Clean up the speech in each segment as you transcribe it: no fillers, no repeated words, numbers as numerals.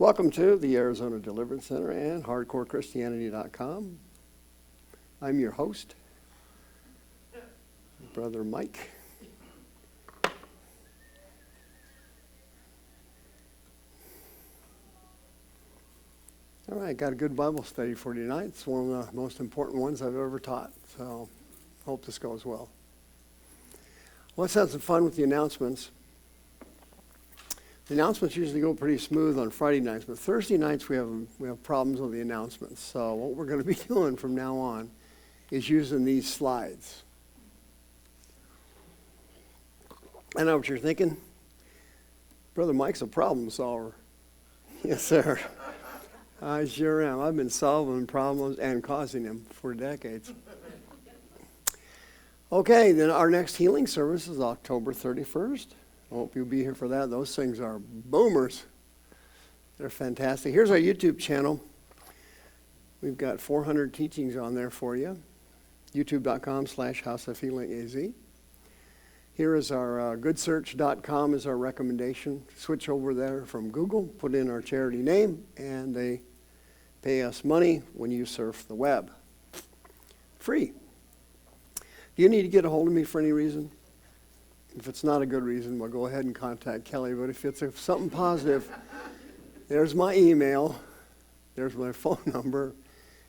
Welcome to the Arizona Deliverance Center and HardcoreChristianity.com. I'm your host, Brother Mike. All right, got a good Bible study for you tonight. It's one of the most important ones I've ever taught, so hope this goes well. Let's have some fun with the announcements. The announcements usually go pretty smooth on Friday nights, but Thursday nights we have problems with the announcements. So what we're going to be doing from now on is using these slides. I know what you're thinking. Brother Mike's a problem solver. Yes, sir. I sure am. I've been solving problems and causing them for decades. Okay, then our next healing service is October 31st. I hope you'll be here for that. Those things are boomers. They're fantastic. Here's our YouTube channel. We've got 400 teachings on there for you. YouTube.com/houseofhealingaz. Here is our goodsearch.com is our recommendation. Switch over there from Google, put in our charity name, and they pay us money when you surf the web. Free. Do you need to get a hold of me for any reason? If it's not a good reason, we'll go ahead and contact Kelly. But if it's something positive, there's my email, there's my phone number,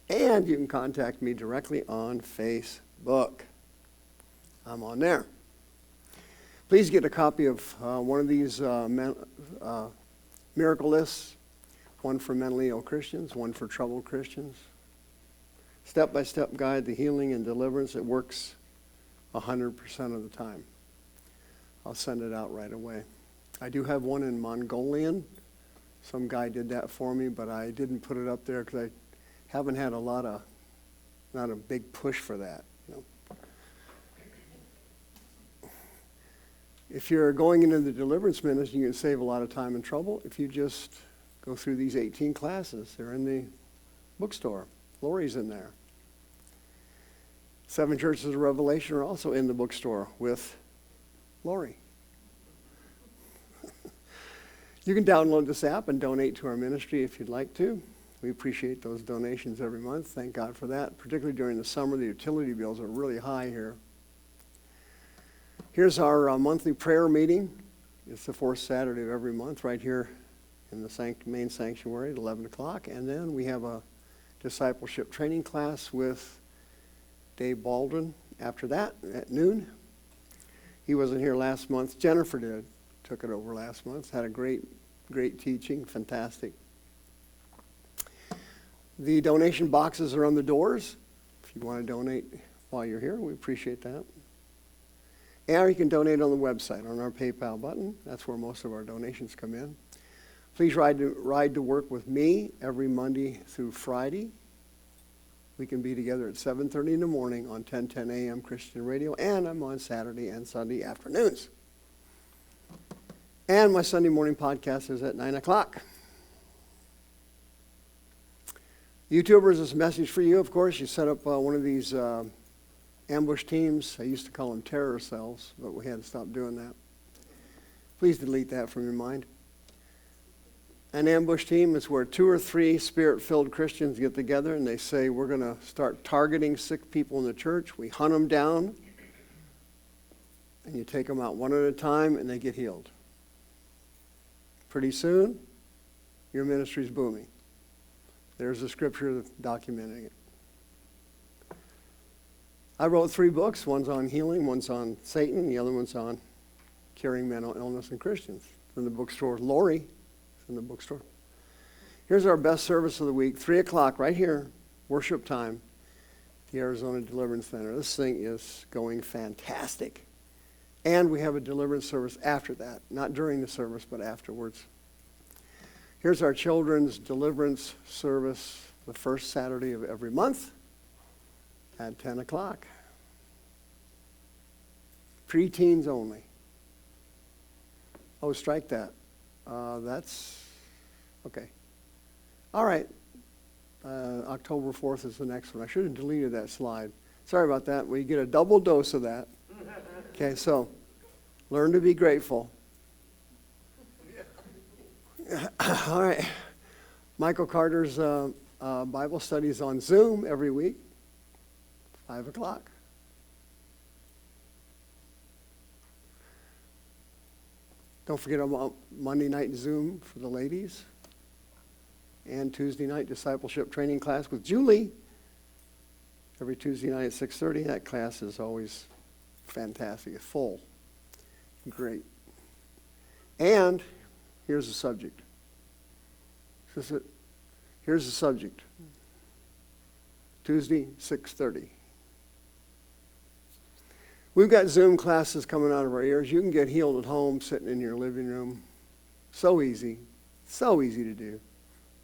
and you can contact me directly on Facebook. I'm on there. Please get a copy of one of these miracle lists, one for mentally ill Christians, one for troubled Christians. Step-by-step guide to healing and deliverance. It works 100% of the time. I'll send it out right away. I do have one in Mongolian. Some guy did that for me, but I didn't put it up there because I haven't had not a big push for that. You know. If you're going into the deliverance ministry, you can save a lot of time and trouble if you just go through these 18 classes. They're in the bookstore. Lori's in there. 7 Churches of Revelation are also in the bookstore with Lori. You can download this app and donate to our ministry if you'd like to. We appreciate those donations every month. Thank God for that. Particularly during the summer, the utility bills are really high here. Here's our monthly prayer meeting. It's the 4th Saturday of every month right here in the main sanctuary at 11 o'clock. And then we have a discipleship training class with Dave Baldwin after that at noon. He wasn't here last month. Jennifer took it over last month. Had a great teaching. Fantastic. The donation boxes are on the doors. If you want to donate while you're here, we appreciate that. And you can donate on the website, on our PayPal button. That's where most of our donations come in. Please ride to work with me every Monday through Friday. We can be together at 7:30 in the morning on 1010 a.m. Christian Radio, and I'm on Saturday and Sunday afternoons. And my Sunday morning podcast is at 9 o'clock. YouTubers, this message for you, of course. You set up one of these ambush teams. I used to call them terror cells, but we had to stop doing that. Please delete that from your mind. An ambush team is where 2 or 3 spirit-filled Christians get together and they say, we're going to start targeting sick people in the church. We hunt them down, and you take them out one at a time, and they get healed. Pretty soon, your ministry's booming. There's a scripture documenting it. I wrote 3 books. One's on healing, one's on Satan, the other one's on curing mental illness in Christians. From the bookstore, Lori. In the bookstore. Here's our best service of the week, 3 o'clock right here, worship time, the Arizona Deliverance Center. This thing is going fantastic. And we have a deliverance service after that, not during the service, but afterwards. Here's our children's deliverance service, the first Saturday of every month at 10 o'clock. Preteens only. Oh, strike that. That's okay. All right. October 4th is the next one. I should have deleted that slide. Sorry about that. We get a double dose of that. Okay, so learn to be grateful. All right. Michael Carter's Bible studies on Zoom every week, 5 o'clock. Don't forget about Monday night Zoom for the ladies. And Tuesday night discipleship training class with Julie. Every Tuesday night at 6:30. That class is always fantastic. It's full. Great. And here's the subject. Here's the subject. Tuesday, 6:30. We've got Zoom classes coming out of our ears. You can get healed at home, sitting in your living room. So easy. So easy to do.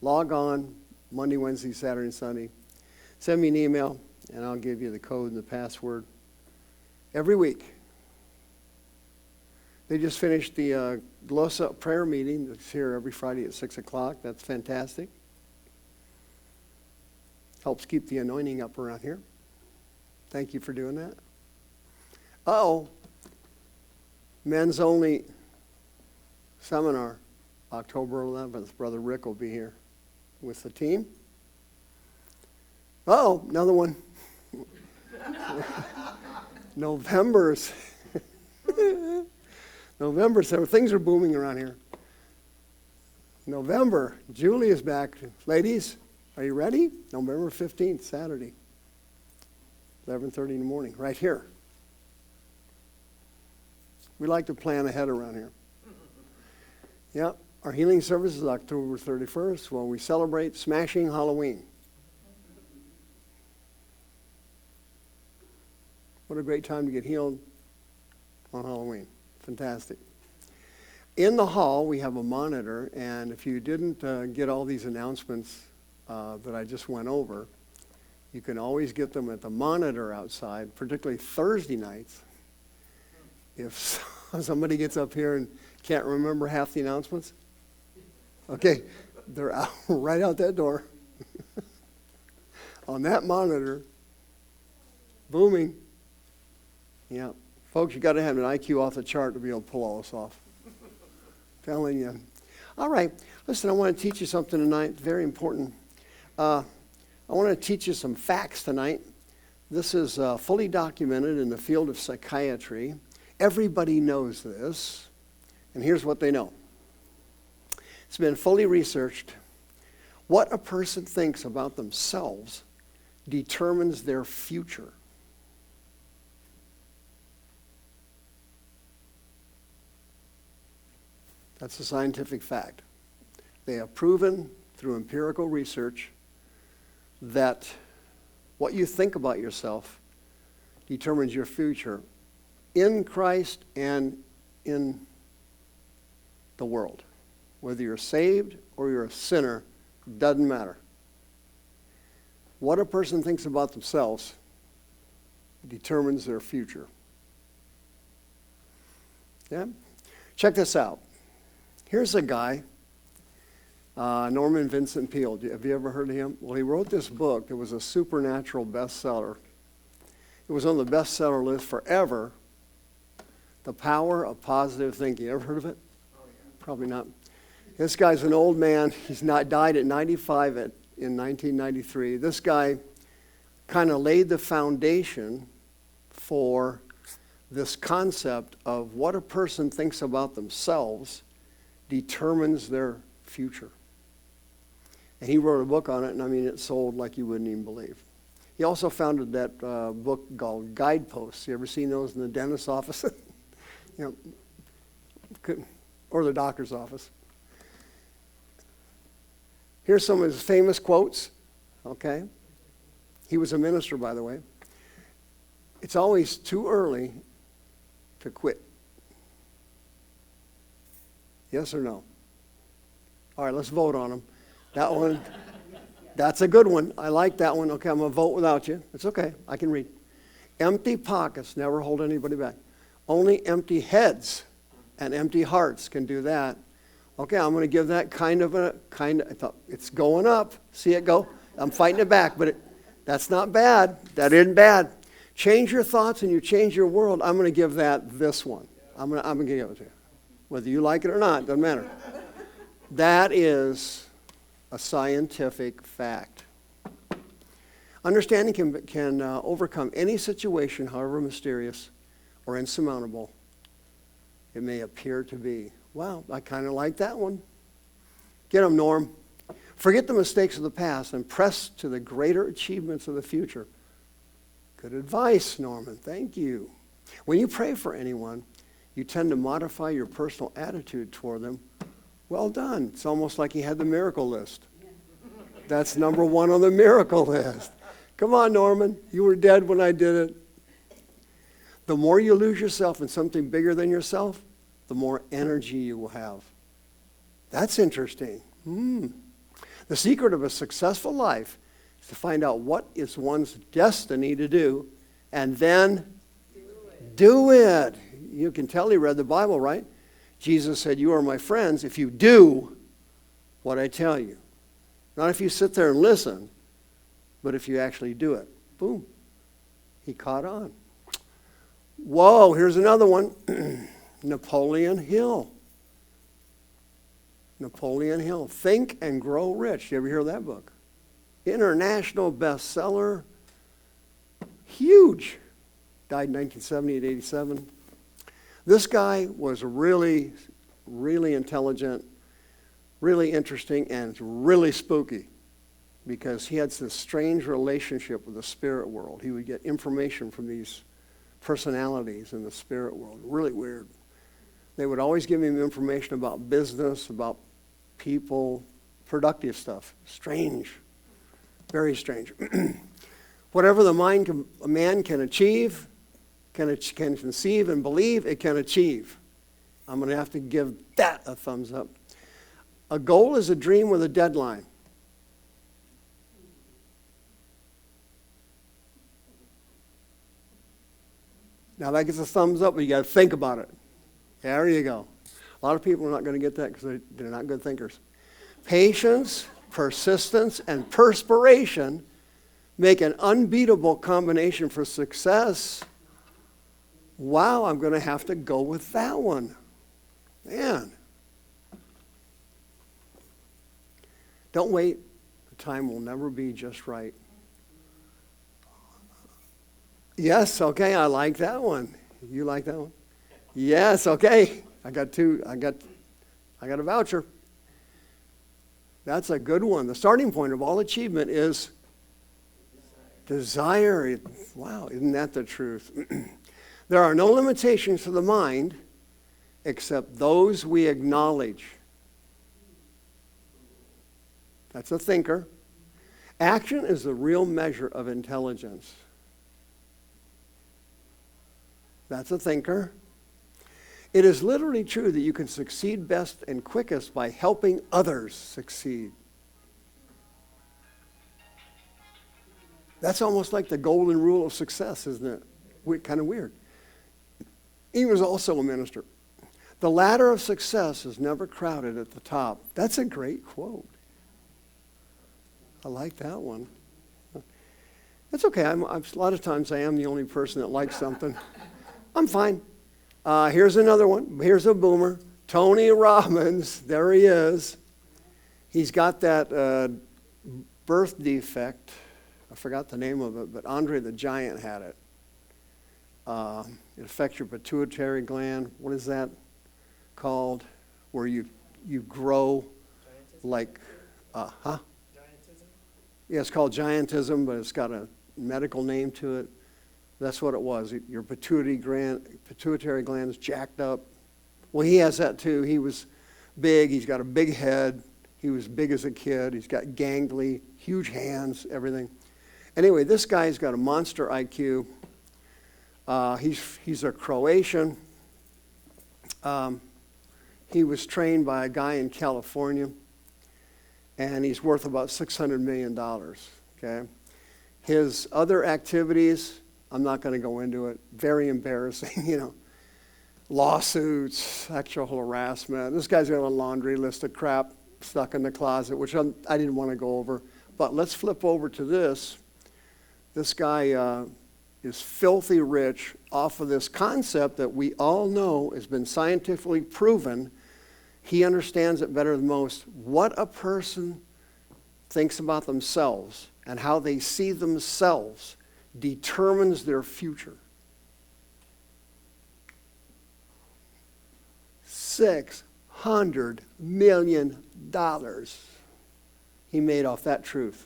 Log on Monday, Wednesday, Saturday, and Sunday. Send me an email, and I'll give you the code and the password every week. They just finished the Glossa prayer meeting. It's here every Friday at 6 o'clock. That's fantastic. Helps keep the anointing up around here. Thank you for doing that. Men's only seminar, October 11th. Brother Rick will be here with the team. Another one. November 7th. Things are booming around here. November, Julie is back. Ladies, are you ready? November 15th, Saturday, 11:30 in the morning, right here. We like to plan ahead around here. Yep, our healing service is October 31st, while we celebrate Smashing Halloween. What a great time to get healed on Halloween. Fantastic. In the hall, we have a monitor, and if you didn't get all these announcements that I just went over, you can always get them at the monitor outside, particularly Thursday nights. If somebody gets up here and can't remember half the announcements, okay, they're out, right out that door on that monitor, booming. Yeah. Folks, you got to have an IQ off the chart to be able to pull all this off. Telling you. All right. Listen, I want to teach you something tonight. Very important. I want to teach you some facts tonight. This is fully documented in the field of psychiatry. Everybody knows this. And here's what they know. It's been fully researched. What a person thinks about themselves determines their future. That's a scientific fact. They have proven through empirical research that what you think about yourself determines your future in Christ and in the world. Whether you're saved or you're a sinner, doesn't matter. What a person thinks about themselves determines their future. Yeah? Check this out. Here's a guy, Norman Vincent Peale. Have you ever heard of him? Well, he wrote this book. It was a supernatural bestseller. It was on the bestseller list forever. The Power of Positive Thinking. Ever heard of it? Oh, yeah. Probably not. This guy's an old man. He's not died at 95 in 1993. This guy kind of laid the foundation for this concept of what a person thinks about themselves determines their future. And he wrote a book on it, and I mean, it sold like you wouldn't even believe. He also founded that book called Guideposts. You ever seen those in the dentist's office? Or the doctor's office. Here's some of his famous quotes, okay? He was a minister, by the way. It's always too early to quit. Yes or no? All right, let's vote on them. That one, that's a good one. I like that one. Okay, I'm going to vote without you. It's okay. I can read. Empty pockets never hold anybody back. Only empty heads and empty hearts can do that. Okay, I'm going to give that I thought, it's going up. See it go? I'm fighting it back, but that's not bad. That isn't bad. Change your thoughts and you change your world. I'm going to give that this one. I'm going to give it to you. Whether you like it or not, doesn't matter. That is a scientific fact. Understanding can overcome any situation, however mysterious or insurmountable it may appear to be. Wow, I kind of like that one. Get them, Norm. Forget the mistakes of the past and press to the greater achievements of the future. Good advice, Norman. Thank you. When you pray for anyone, you tend to modify your personal attitude toward them. Well done. It's almost like he had the miracle list. That's number one on the miracle list. Come on, Norman. You were dead when I did it. The more you lose yourself in something bigger than yourself, the more energy you will have. That's interesting. The secret of a successful life is to find out what is one's destiny to do and then do it. You can tell he read the Bible, right? Jesus said, "You are my friends if you do what I tell you." Not if you sit there and listen, but if you actually do it. Boom. He caught on. Whoa, here's another one. Napoleon Hill. Napoleon Hill. Think and Grow Rich. You ever hear that book? International bestseller. Huge. Died in 1970 at 87. This guy was really, really intelligent, really interesting, and really spooky because he had this strange relationship with the spirit world. He would get information from these personalities in the spirit world. Really weird. They would always give him information about business, about people, productive stuff. Strange. Very strange. Whatever the a man can achieve, can conceive and believe, it can achieve. I'm going to have to give that a thumbs up. A goal is a dream with a deadline. Now that gets a thumbs up, but you got to think about it. There you go. A lot of people are not going to get that because they're not good thinkers. Patience, persistence, and perspiration make an unbeatable combination for success. Wow, I'm going to have to go with that one. Man. Don't wait. The time will never be just right. Yes, okay, I like that one. You like that one? Yes, okay. I got two. I got a voucher. That's a good one. The starting point of all achievement is desire. Wow, isn't that the truth? There are no limitations to the mind except those we acknowledge. That's a thinker. Action is the real measure of intelligence. That's a thinker. It is literally true that you can succeed best and quickest by helping others succeed. That's almost like the golden rule of success, isn't it? Kind of weird. He was also a minister. The ladder of success is never crowded at the top. That's a great quote. I like that one. That's okay. A lot of times I am the only person that likes something. I'm fine. Here's another one. Here's a boomer. Tony Robbins. There he is. He's got that birth defect. I forgot the name of it, but Andre the Giant had it. It affects your pituitary gland. What is that called? Where you grow like, Giantism? Yeah, it's called giantism, but it's got a medical name to it. That's what it was. Your pituitary gland is jacked up. Well, he has that too. He was big. He's got a big head. He was big as a kid. He's got gangly, huge hands, everything. Anyway, this guy's got a monster IQ. He's a Croatian. He was trained by a guy in California, and he's worth about $600 million, okay? His other activities, I'm not going to go into it, very embarrassing, lawsuits, sexual harassment. This guy's got a laundry list of crap stuck in the closet, which I didn't want to go over. But let's flip over to this. This guy is filthy rich off of this concept that we all know has been scientifically proven. He understands it better than most. What a person thinks about themselves and how they see themselves determines their future. $600 million he made off that truth.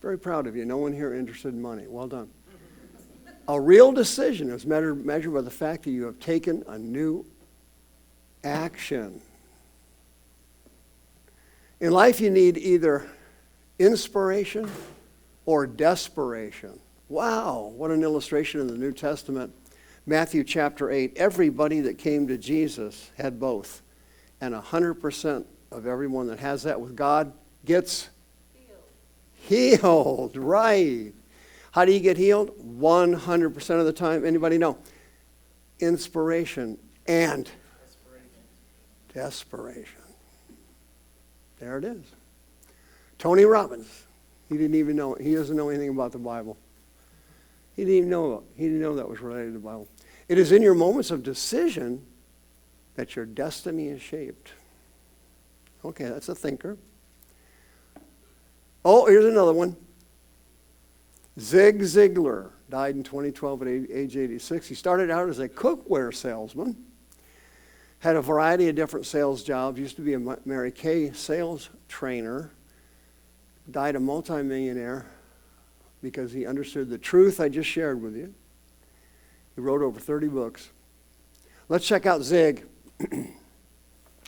Very proud of you. No one here interested in money. Well done. A real decision is measured by the fact that you have taken a new action. In life, you need either inspiration or desperation. Wow, what an illustration in the New Testament. Matthew chapter 8, everybody that came to Jesus had both. And 100% of everyone that has that with God gets healed, right. How do you get healed? 100% of the time. Anybody know? Inspiration and desperation. There it is. Tony Robbins. He didn't even know. He doesn't know anything about the Bible. He didn't even know that was related to the Bible. It is in your moments of decision that your destiny is shaped. Okay, that's a thinker. Oh, here's another one. Zig Ziglar died in 2012 at age 86. He started out as a cookware salesman. Had a variety of different sales jobs. Used to be a Mary Kay sales trainer. Died a multimillionaire because he understood the truth I just shared with you. He wrote over 30 books. Let's check out Zig.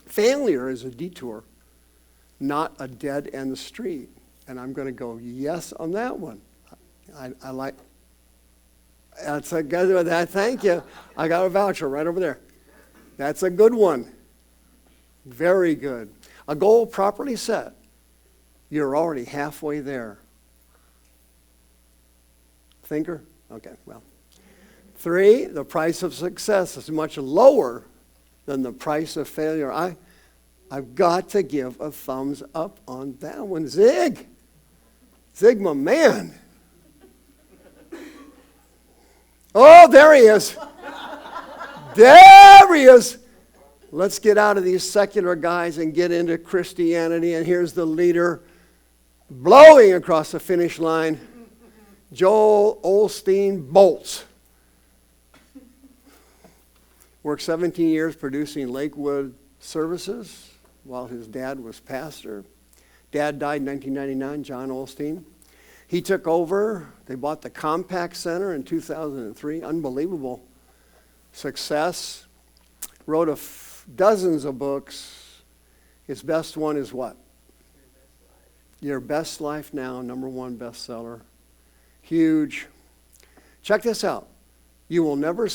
Failure is a detour, not a dead end street. And I'm going to go yes on that one. I like, that's a good one. Thank you. I got a voucher right over there. That's a good one. Very good. A goal properly set, you're already halfway there. Thinker? Okay, well. 3, the price of success is much lower than the price of failure. I've got to give a thumbs up on that one. Zig, my man. Oh, there he is. There he is. Let's get out of these secular guys and get into Christianity. And here's the leader blowing across the finish line. Joel Osteen Bolts. Worked 17 years producing Lakewood services while his dad was pastor. Dad died in 1999, John Osteen. He took over. They bought the Compaq Center in 2003. Unbelievable success. Wrote dozens of books. His best one is what? Your Best Life Now, #1 bestseller. Huge. Check this out. You will never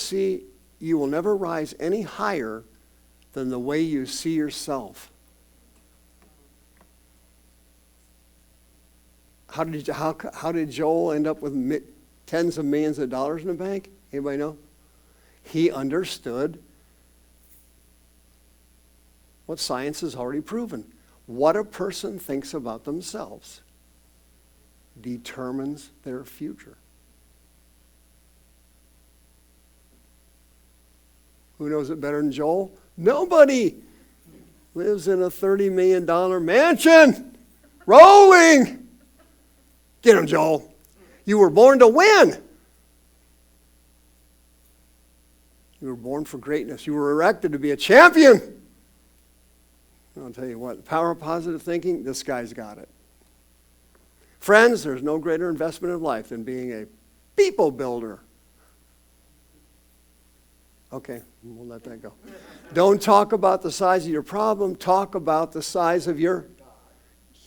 rise any higher than the way you see yourself. How did Joel end up with tens of millions of dollars in the bank? Anybody know? He understood what science has already proven. What a person thinks about themselves determines their future. Who knows it better than Joel? Nobody. Lives in a $30 million mansion. Rolling. Get him, Joel. You were born to win. You were born for greatness. You were erected to be a champion. I'll tell you what, the power of positive thinking, this guy's got it. Friends, there's no greater investment in life than being a people builder. Okay, we'll let that go. Don't talk about the size of your problem. Talk about the size of your...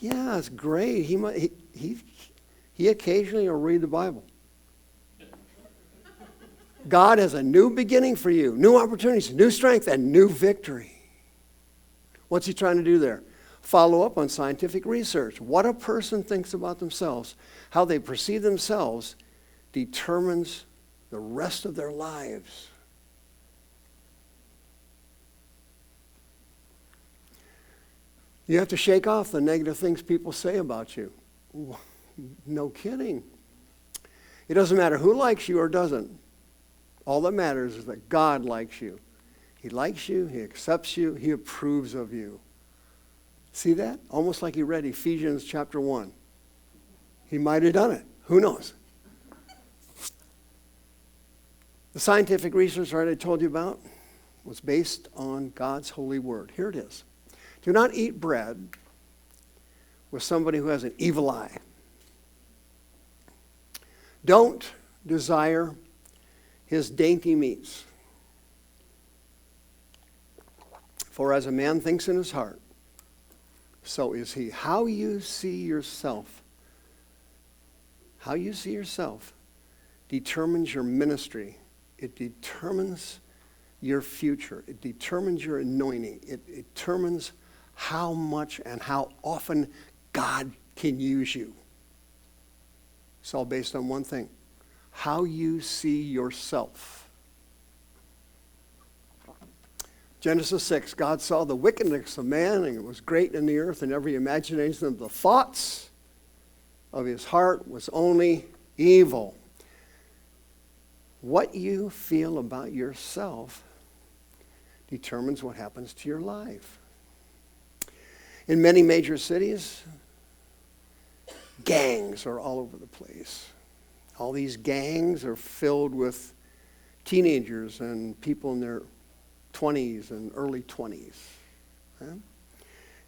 Yeah, it's great. He occasionally will read the Bible. God has a new beginning for you, new opportunities, new strength, and new victory. What's he trying to do there? Follow up on scientific research. What a person thinks about themselves, how they perceive themselves, determines the rest of their lives. You have to shake off the negative things people say about you. No kidding. It doesn't matter who likes you or doesn't. All that matters is that God likes you. He likes you. He accepts you. He approves of you. See that? Almost like he read Ephesians chapter 1. He might have done it. Who knows? The scientific research that I told you about was based on God's holy word. Here it is. Do not eat bread with somebody who has an evil eye. Don't desire his dainty meats. For as a man thinks in his heart, so is he. How you see yourself determines your ministry. It determines your future. It determines your anointing. It determines how much and how often God can use you. It's all based on one thing: how you see yourself. Genesis 6, God saw the wickedness of man, and it was great in the earth, and every imagination of the thoughts of his heart was only evil. What you feel about yourself determines what happens to your life. In many major cities, gangs are all over the place. All these gangs are filled with teenagers and people in their 20s and early 20s. Okay?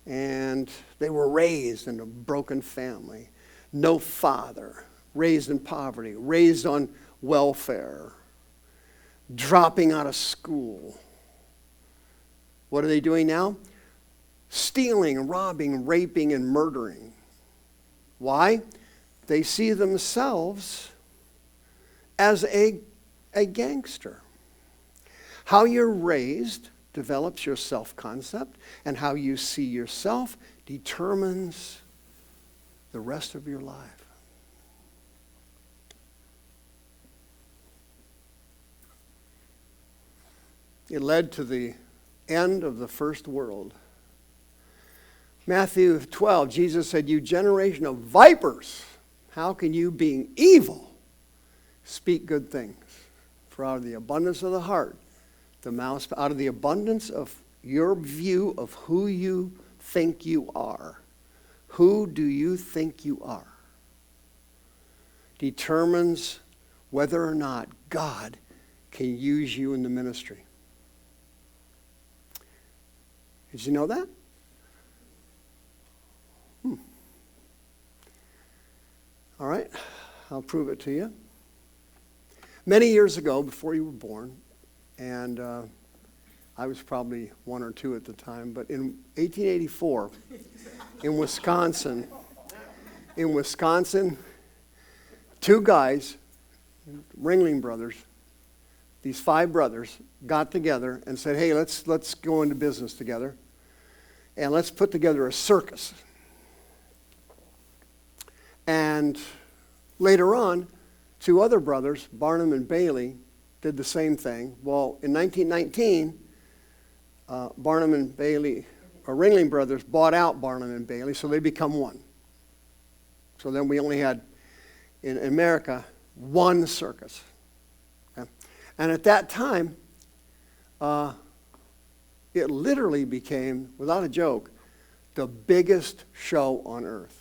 And they were raised in a broken family. No father, raised in poverty, raised on welfare, dropping out of school. What are they doing now? Stealing, robbing, raping, and murdering. Why? They see themselves as a gangster. How you're raised develops your self-concept, and how you see yourself determines the rest of your life. It led to the end of the first world. Matthew 12, Jesus said, "You generation of vipers, how can you, being evil, speak good things? For out of the abundance of the heart, the mouth, out of the abundance of your view of who you think you are, who do you think you are, determines whether or not God can use you in the ministry." Did you know that? All right, I'll prove it to you. Many years ago, before you were born, and I was probably 1 or 2 at the time, but in 1884, in Wisconsin, 2 guys, Ringling Brothers, these 5 brothers, got together and said, "Hey, let's go into business together, and let's put together a circus." And later on, 2 other brothers, Barnum and Bailey, did the same thing. Well, in 1919, Barnum and Bailey, or Ringling Brothers, bought out Barnum and Bailey, so they become one. So then we only had, in America, 1 circus. Okay? And at that time, it literally became, without a joke, the biggest show on earth.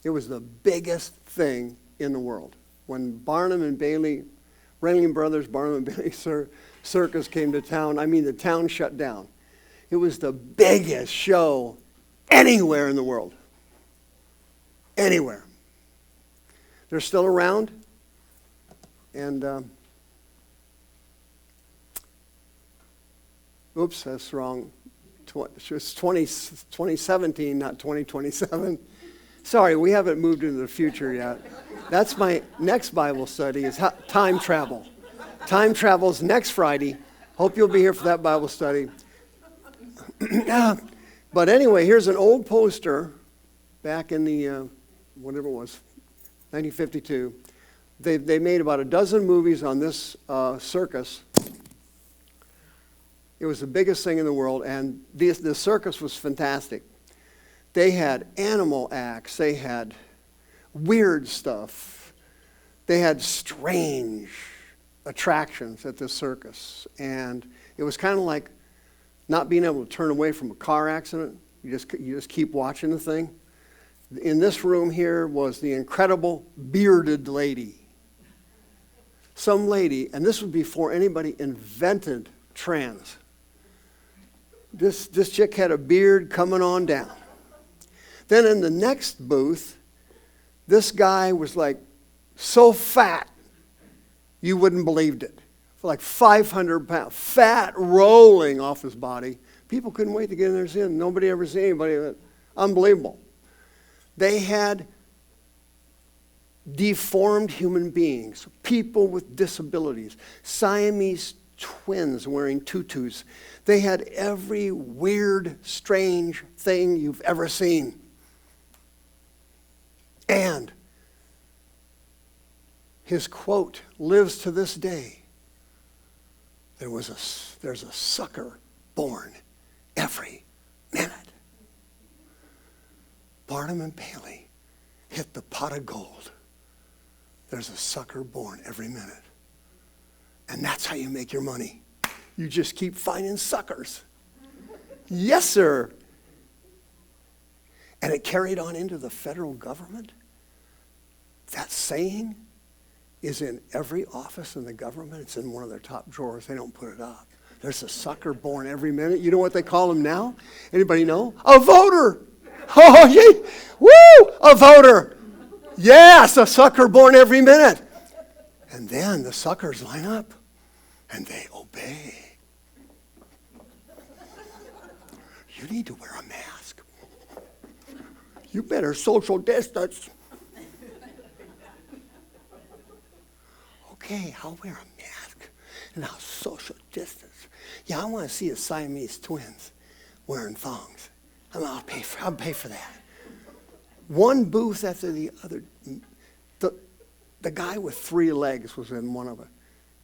It was the biggest thing in the world. When Barnum and Bailey, Ringling Brothers, Barnum and Bailey Circus came to town, I mean, the town shut down. It was the biggest show anywhere in the world. Anywhere. They're still around. And, oops, that's wrong. It's 2017, not 2027. Sorry, we haven't moved into the future yet. That's my next Bible study, is time travel. Time travel's next Friday. Hope you'll be here for that Bible study. But anyway, here's an old poster back in the, whatever it was, 1952. They made about a dozen movies on this circus. It was the biggest thing in the world, and the circus was fantastic. They had animal acts. They had weird stuff. They had strange attractions at this circus. And It was kind of like not being able to turn away from a car accident. You just keep watching the thing. In this room here was the incredible bearded lady. Some lady, and this was before anybody invented trans. This chick had a beard coming on down. Then in the next booth, this guy was like so fat, you wouldn't believed it. Like 500 pounds, fat rolling off his body. People couldn't wait to get in there and see him. Nobody ever seen anybody. Unbelievable. They had deformed human beings, people with disabilities, Siamese twins wearing tutus. They had every weird, strange thing you've ever seen. And his quote lives to this day. There's a sucker born every minute. Barnum and Bailey hit the pot of gold. There's a sucker born every minute. And that's how you make your money. You just keep finding suckers. Yes, sir. And it carried on into the federal government. That saying is in every office in the government. It's in one of their top drawers. They don't put it up. There's a sucker born every minute. You know what they call them now? Anybody know? A voter. Oh, yeah. Woo! A voter. Yes, a sucker born every minute. And then the suckers line up and they obey. You need to wear a mask. You better social distance. Okay, I'll wear a mask and I'll social distance. Yeah, I want to see the Siamese twins wearing thongs. I'll pay for that. One booth after the other. The guy with 3 legs was in one of it.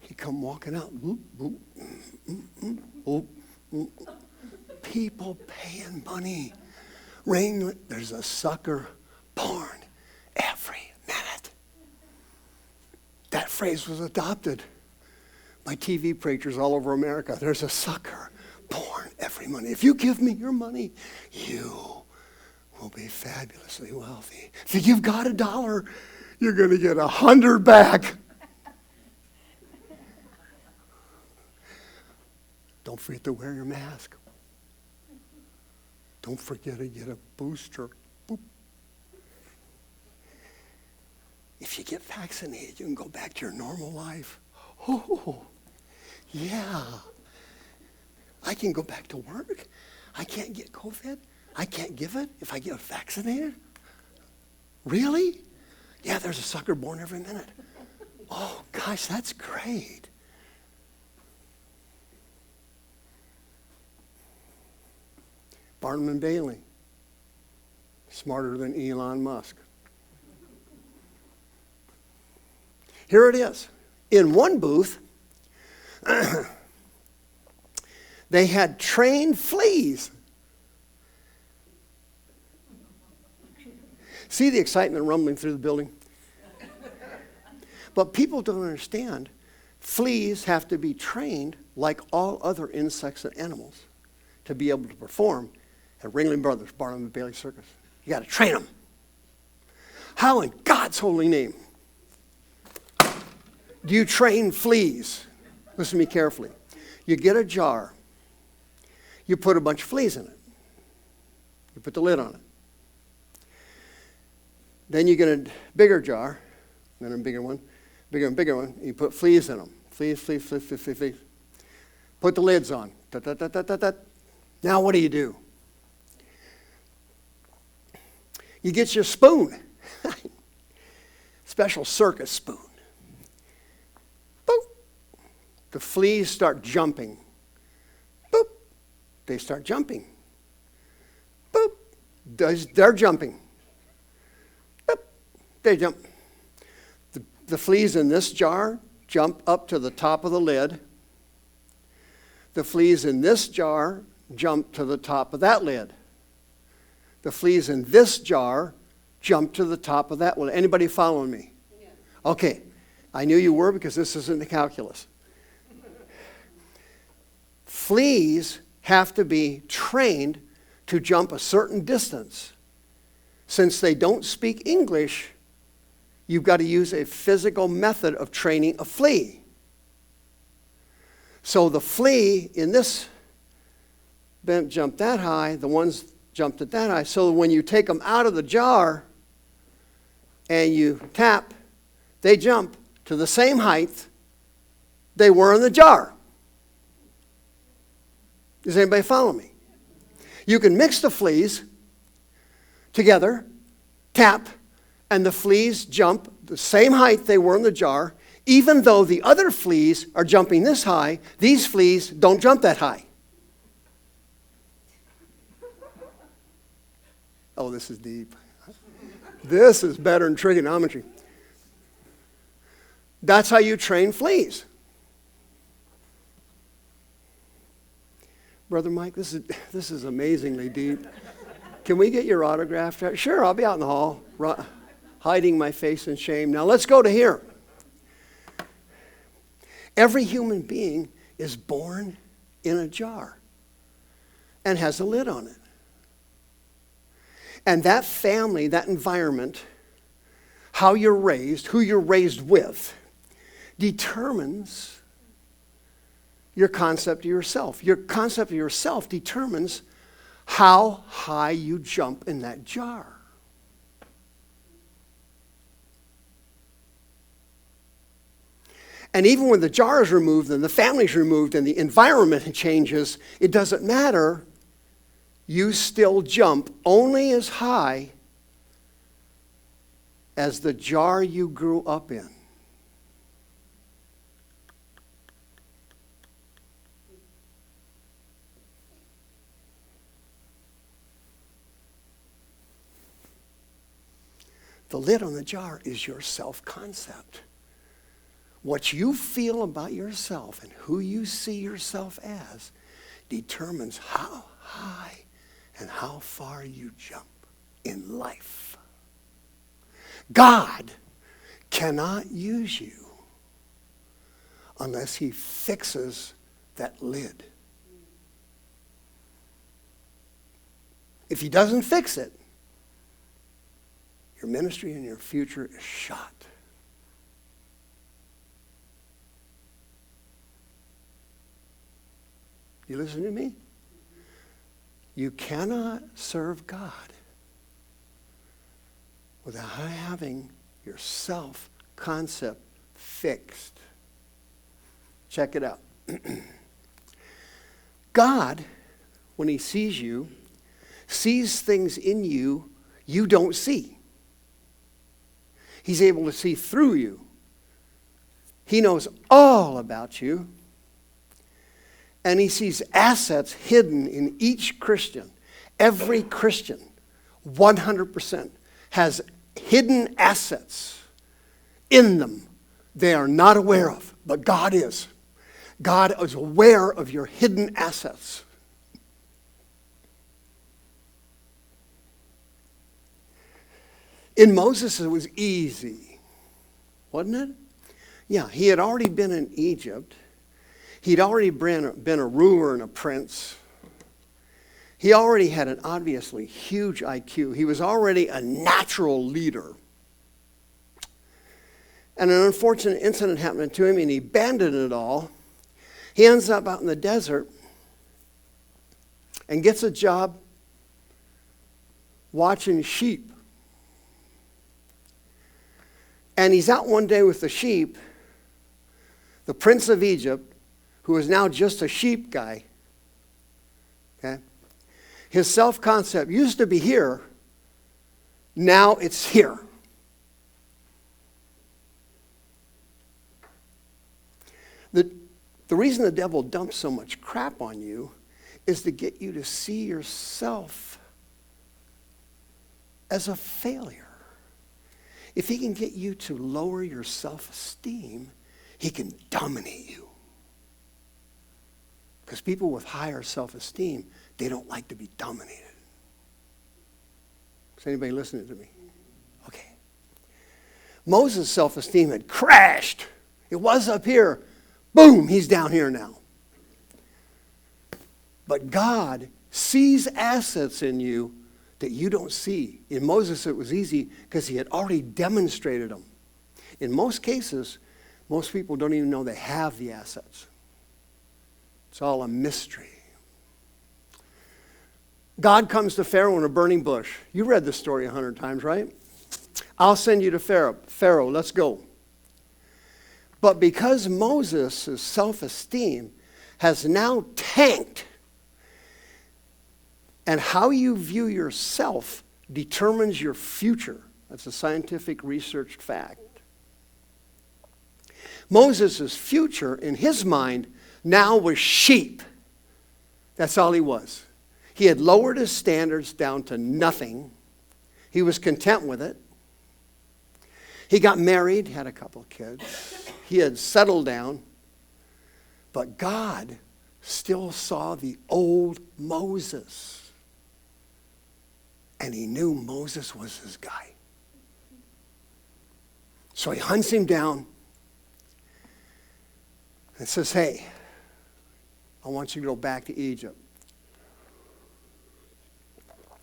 He come walking out. People paying money. There's a sucker born every minute. That phrase was adopted by TV preachers all over America. There's a sucker born every minute. If you give me your money, you will be fabulously wealthy. If you've got $1, you're going to get 100 back. Don't forget to wear your mask. Don't forget to get a booster. Boop. If you get vaccinated, you can go back to your normal life. Oh, yeah. I can go back to work. I can't get COVID. I can't give it if I get vaccinated. Really? Yeah, there's a sucker born every minute. Oh, gosh, that's great. Barnum and Bailey, smarter than Elon Musk. Here it is. In one booth, they had trained fleas. See the excitement rumbling through the building? But people don't understand. Fleas have to be trained like all other insects and animals to be able to perform at Ringling Brothers, Barnum and Bailey Circus. You got to train them. How in God's holy name do you train fleas? Listen to me carefully. You get a jar. You put a bunch of fleas in it. You put the lid on it. Then you get a bigger jar, then a bigger one, bigger and bigger one. You put fleas in them. Fleas. Put the lids on. Now what do? You get your spoon. Special circus spoon. Boop. The fleas start jumping. Boop. They start jumping. Boop. They're jumping. Boop. They jump. The fleas in this jar jump up to the top of the lid. The fleas in this jar jump to the top of that lid. The fleas in this jar jump to the top of that one. Anybody following me? Yeah. Okay. I knew you were because this isn't the calculus. Fleas have to be trained to jump a certain distance. Since they don't speak English, you've got to use a physical method of training a flea. So the flea in this bent jumped that high, the ones jumped at that high. So when you take them out of the jar and you tap, they jump to the same height they were in the jar. Does anybody follow me? You can mix the fleas together, tap, and the fleas jump the same height they were in the jar. Even though the other fleas are jumping this high, these fleas don't jump that high. Oh, this is deep. This is better than trigonometry. That's how you train fleas. Brother Mike, this is amazingly deep. Can we get your autograph? Sure, I'll be out in the hall, hiding my face in shame. Now let's go to here. Every human being is born in a jar and has a lid on it. And that family, that environment, how you're raised, who you're raised with, determines your concept of yourself. Your concept of yourself determines how high you jump in that jar. And even when the jar is removed and the family is removed and the environment changes, it doesn't matter. You still jump only as high as the jar you grew up in. The lid on the jar is your self-concept. What you feel about yourself and who you see yourself as determines how high and how far you jump in life. God cannot use you unless he fixes that lid. If he doesn't fix it, your ministry and your future is shot. You listen to me? You cannot serve God without having your self-concept fixed. Check it out. God, when he sees you, sees things in you you don't see. He's able to see through you. He knows all about you. And he sees assets hidden in each Christian. Every Christian, 100%, has hidden assets in them they are not aware of, but God is. God is aware of your hidden assets. In Moses, it was easy, wasn't it? Yeah, he had already been in Egypt. He'd already been a ruler and a prince. He already had an obviously huge IQ. He was already a natural leader. And an unfortunate incident happened to him, and he abandoned it all. He ends up out in the desert and gets a job watching sheep. And he's out one day with the sheep. The prince of Egypt, who is now just a sheep guy, okay? His self-concept used to be here. Now it's here. The reason the devil dumps so much crap on you is to get you to see yourself as a failure. If he can get you to lower your self-esteem, he can dominate you. Because people with higher self-esteem, they don't like to be dominated. Is anybody listening to me? Okay. Moses' self-esteem had crashed. It was up here. Boom, he's down here now. But God sees assets in you that you don't see. In Moses, it was easy because he had already demonstrated them. In most cases, most people don't even know they have the assets. It's all a mystery. God comes to Pharaoh in a burning bush. You read the story 100 times, right? I'll send you to Pharaoh. Pharaoh, let's go. But because Moses' self-esteem has now tanked, and how you view yourself determines your future. That's a scientific researched fact. Moses' future, in his mind, now was sheep. That's all he was. He had lowered his standards down to nothing. He was content with it. He got married, had a couple of kids. He had settled down. But God still saw the old Moses. And he knew Moses was his guy. So he hunts him down and says, hey, I want you to go back to Egypt.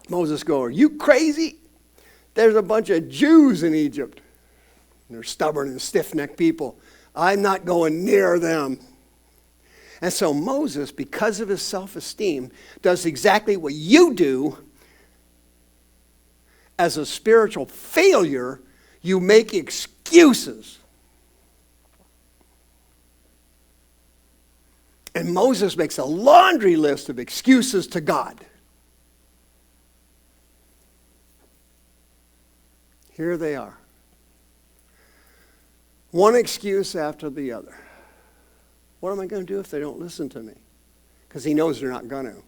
Moses goes, are you crazy? There's a bunch of Jews in Egypt. They're stubborn and stiff-necked people. I'm not going near them. And so Moses, because of his self-esteem, does exactly what you do. As a spiritual failure, you make excuses. And Moses makes a laundry list of excuses to God. Here they are. One excuse after the other. What am I going to do if they don't listen to me? Because he knows they're not going to.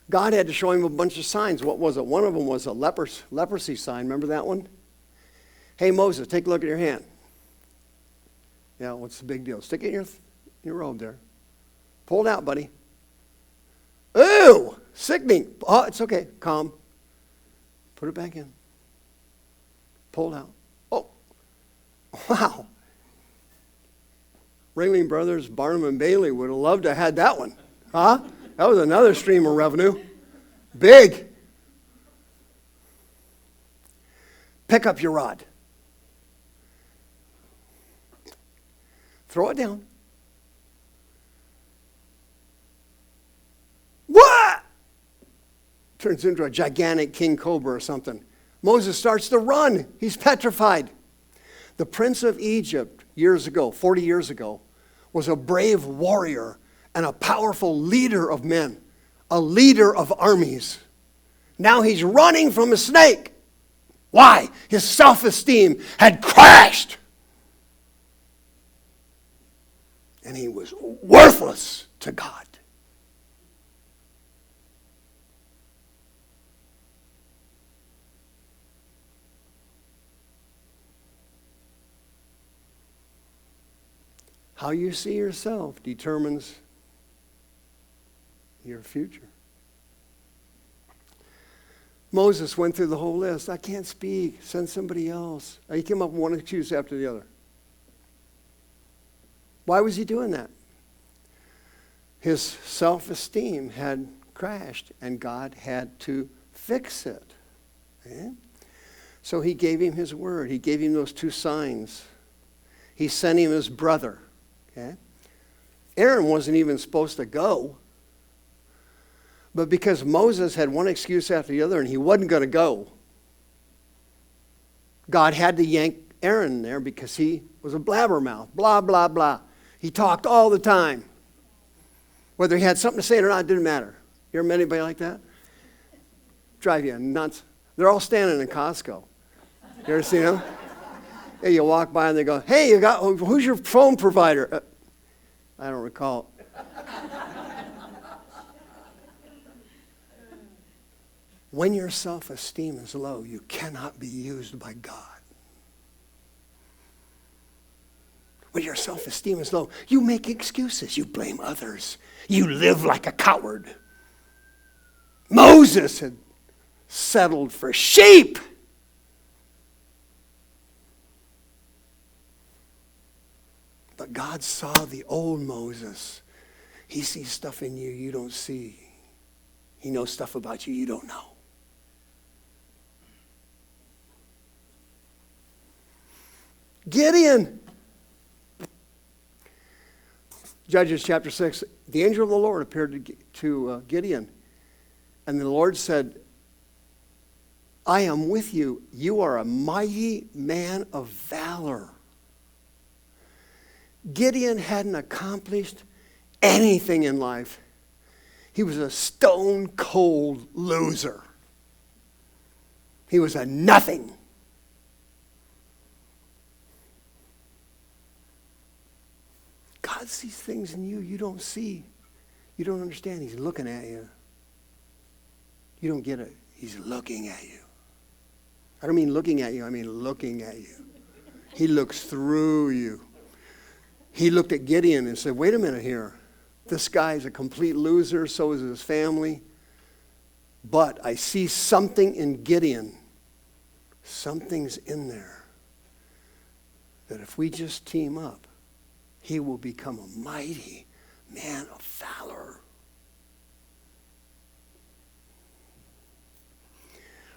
God had to show him a bunch of signs. What was it? One of them was a leprosy sign. Remember that one? Hey, Moses, take a look at your hand. Yeah, what's the big deal? Stick it in your robe there. Pull it out, buddy. Ooh, sickening. Oh, it's okay. Calm. Put it back in. Pull it out. Oh, wow. Ringling Brothers, Barnum and Bailey would have loved to have had that one. Huh? That was another stream of revenue. Big. Pick up your rod. Throw it down. What? Turns into a gigantic king cobra or something. Moses starts to run. He's petrified. The prince of Egypt years ago, 40 years ago, was a brave warrior and a powerful leader of men, a leader of armies. Now he's running from a snake. Why? His self-esteem had crashed. And he was worthless to God. How you see yourself determines your future. Moses went through the whole list. I can't speak. Send somebody else. He came up with one excuse after the other. Why was he doing that? His self-esteem had crashed, and God had to fix it. Okay? So he gave him his word. He gave him those two signs. He sent him his brother. Okay? Aaron wasn't even supposed to go. But because Moses had one excuse after the other and he wasn't going to go, God had to yank Aaron there because he was a blabbermouth. Blah, blah, blah. He talked all the time. Whether he had something to say or not, it didn't matter. You ever met anybody like that? Drive you nuts. They're all standing in Costco. You ever seen them? Yeah, you walk by and they go, hey, who's your phone provider? I don't recall. When your self-esteem is low, you cannot be used by God. When your self-esteem is low, you make excuses. You blame others. You live like a coward. Moses had settled for sheep. But But God saw the old Moses. He sees stuff in you you don't see. He knows stuff about you you don't know. Gideon. Judges chapter 6, the angel of the Lord appeared to Gideon. And the Lord said, I am with you. You are a mighty man of valor. Gideon hadn't accomplished anything in life. He was a stone cold loser. He was a nothing. God sees things in you you don't see. You don't understand. He's looking at you. You don't get it. He's looking at you. I don't mean looking at you. I mean looking at you. He looks through you. He looked at Gideon and said, wait a minute here. This guy's a complete loser. So is his family. But I see something in Gideon. Something's in there. That if we just team up, he will become a mighty man of valor.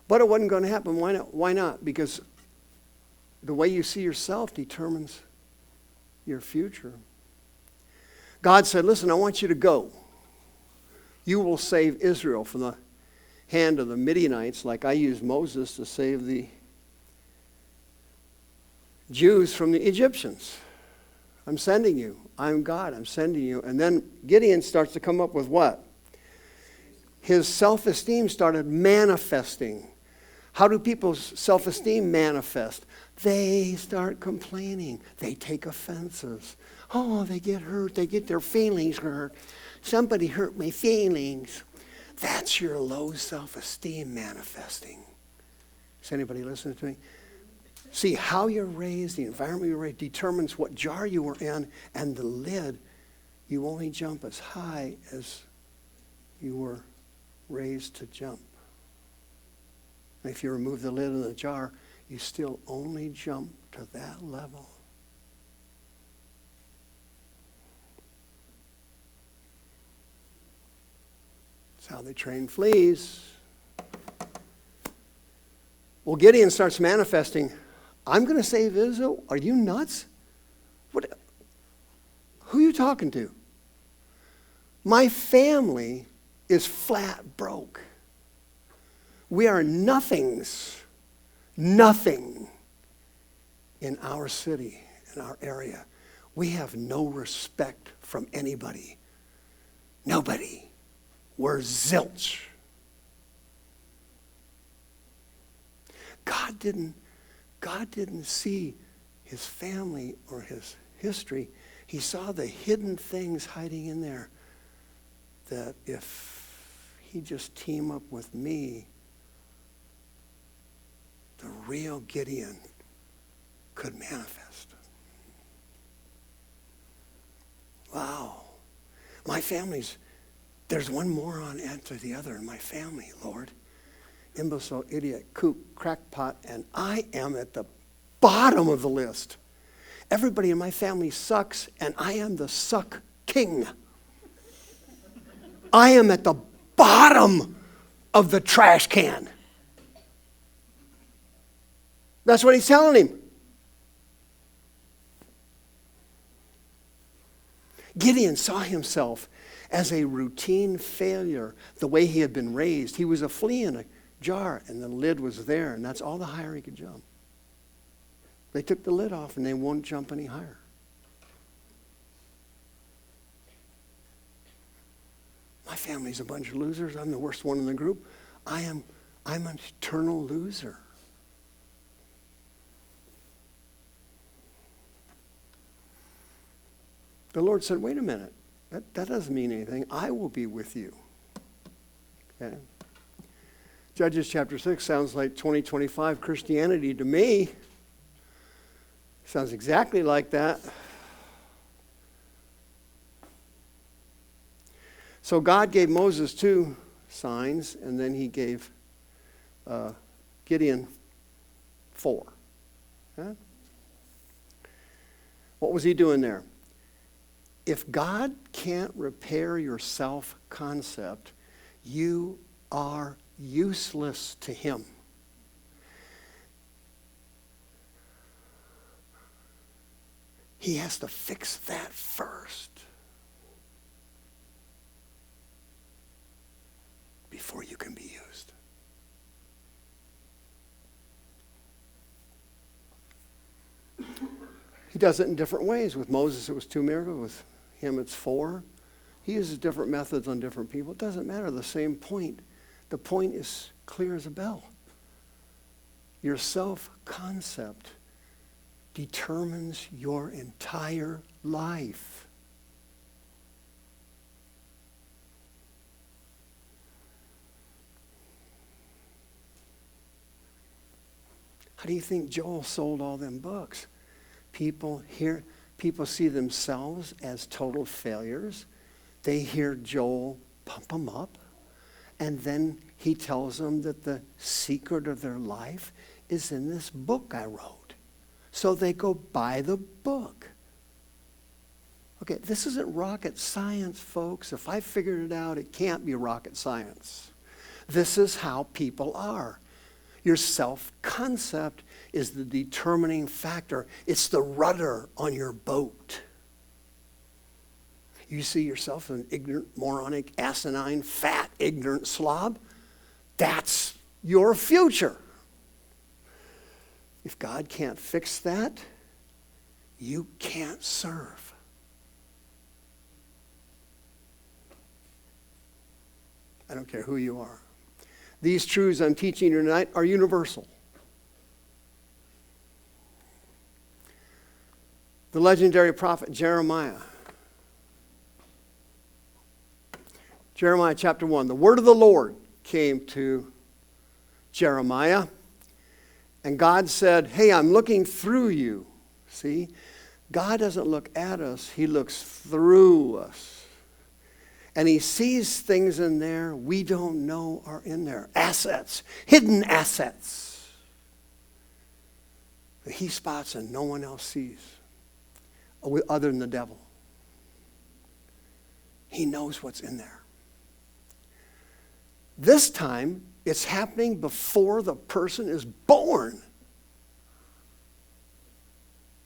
But it wasn't going to happen. Why not? Why not? Because the way you see yourself determines your future. God said, listen, I want you to go. You will save Israel from the hand of the Midianites, like I used Moses to save the Jews from the Egyptians. I'm sending you. I'm God. I'm sending you. And then Gideon starts to come up with what? His self-esteem started manifesting. How do people's self-esteem manifest? They start complaining. They take offenses. Oh, they get hurt. They get their feelings hurt. Somebody hurt my feelings. That's your low self-esteem manifesting. Is anybody listening to me? See, how you're raised, the environment you're raised, determines what jar you were in, and the lid, you only jump as high as you were raised to jump. And if you remove the lid of the jar, you still only jump to that level. That's how they train fleas. Well, Gideon starts manifesting, I'm going to save Israel? Are you nuts? What? Who are you talking to? My family is flat broke. We are nothings, nothing in our city, in our area. We have no respect from anybody. Nobody. We're zilch. God didn't see his family or his history. He saw the hidden things hiding in there that if he just team up with me, the real Gideon could manifest. Wow. My family's, there's one moron after the other in my family, Lord. Imbecile, idiot, kook, crackpot, and I am at the bottom of the list. Everybody in my family sucks, and I am the suck king. I am at the bottom of the trash can. That's what he's telling him. Gideon saw himself as a routine failure, the way he had been raised. He was a flea in a jar, and the lid was there, and that's all the higher he could jump. They took the lid off, and they won't jump any higher. My family's a bunch of losers. I'm the worst one in the group. I'm an eternal loser. The Lord said, wait a minute. That doesn't mean anything. I will be with you. Okay? Judges chapter 6 sounds like 2025 Christianity to me. Sounds exactly like that. So God gave Moses 2 signs, and then he gave Gideon 4. Okay? What was he doing there? If God can't repair your self-concept, you are useless to him. He has to fix that first before you can be used. He does it in different ways. With Moses, it was 2 miracles. With him, it's 4. He uses different methods on different people. It doesn't matter. The same point. The point is clear as a bell. Your self-concept determines your entire life. How do you think Joel sold all them books? People see themselves as total failures. They hear Joel pump them up, and then he tells them that the secret of their life is in this book I wrote. So they go buy the book. Okay, this isn't rocket science, folks. If I figured it out, it can't be rocket science. This is how people are. Your self-concept is the determining factor. It's the rudder on your boat. You see yourself as an ignorant, moronic, asinine, fat, ignorant slob? That's your future. If God can't fix that, you can't serve. I don't care who you are. These truths I'm teaching you tonight are universal. The legendary prophet Jeremiah. Jeremiah chapter 1. The word of the Lord came to Jeremiah. And God said, hey, I'm looking through you. See? God doesn't look at us. He looks through us. And he sees things in there we don't know are in there. Assets. Hidden assets. That he spots and no one else sees. Other than the devil. He knows what's in there. This time, it's happening before the person is born.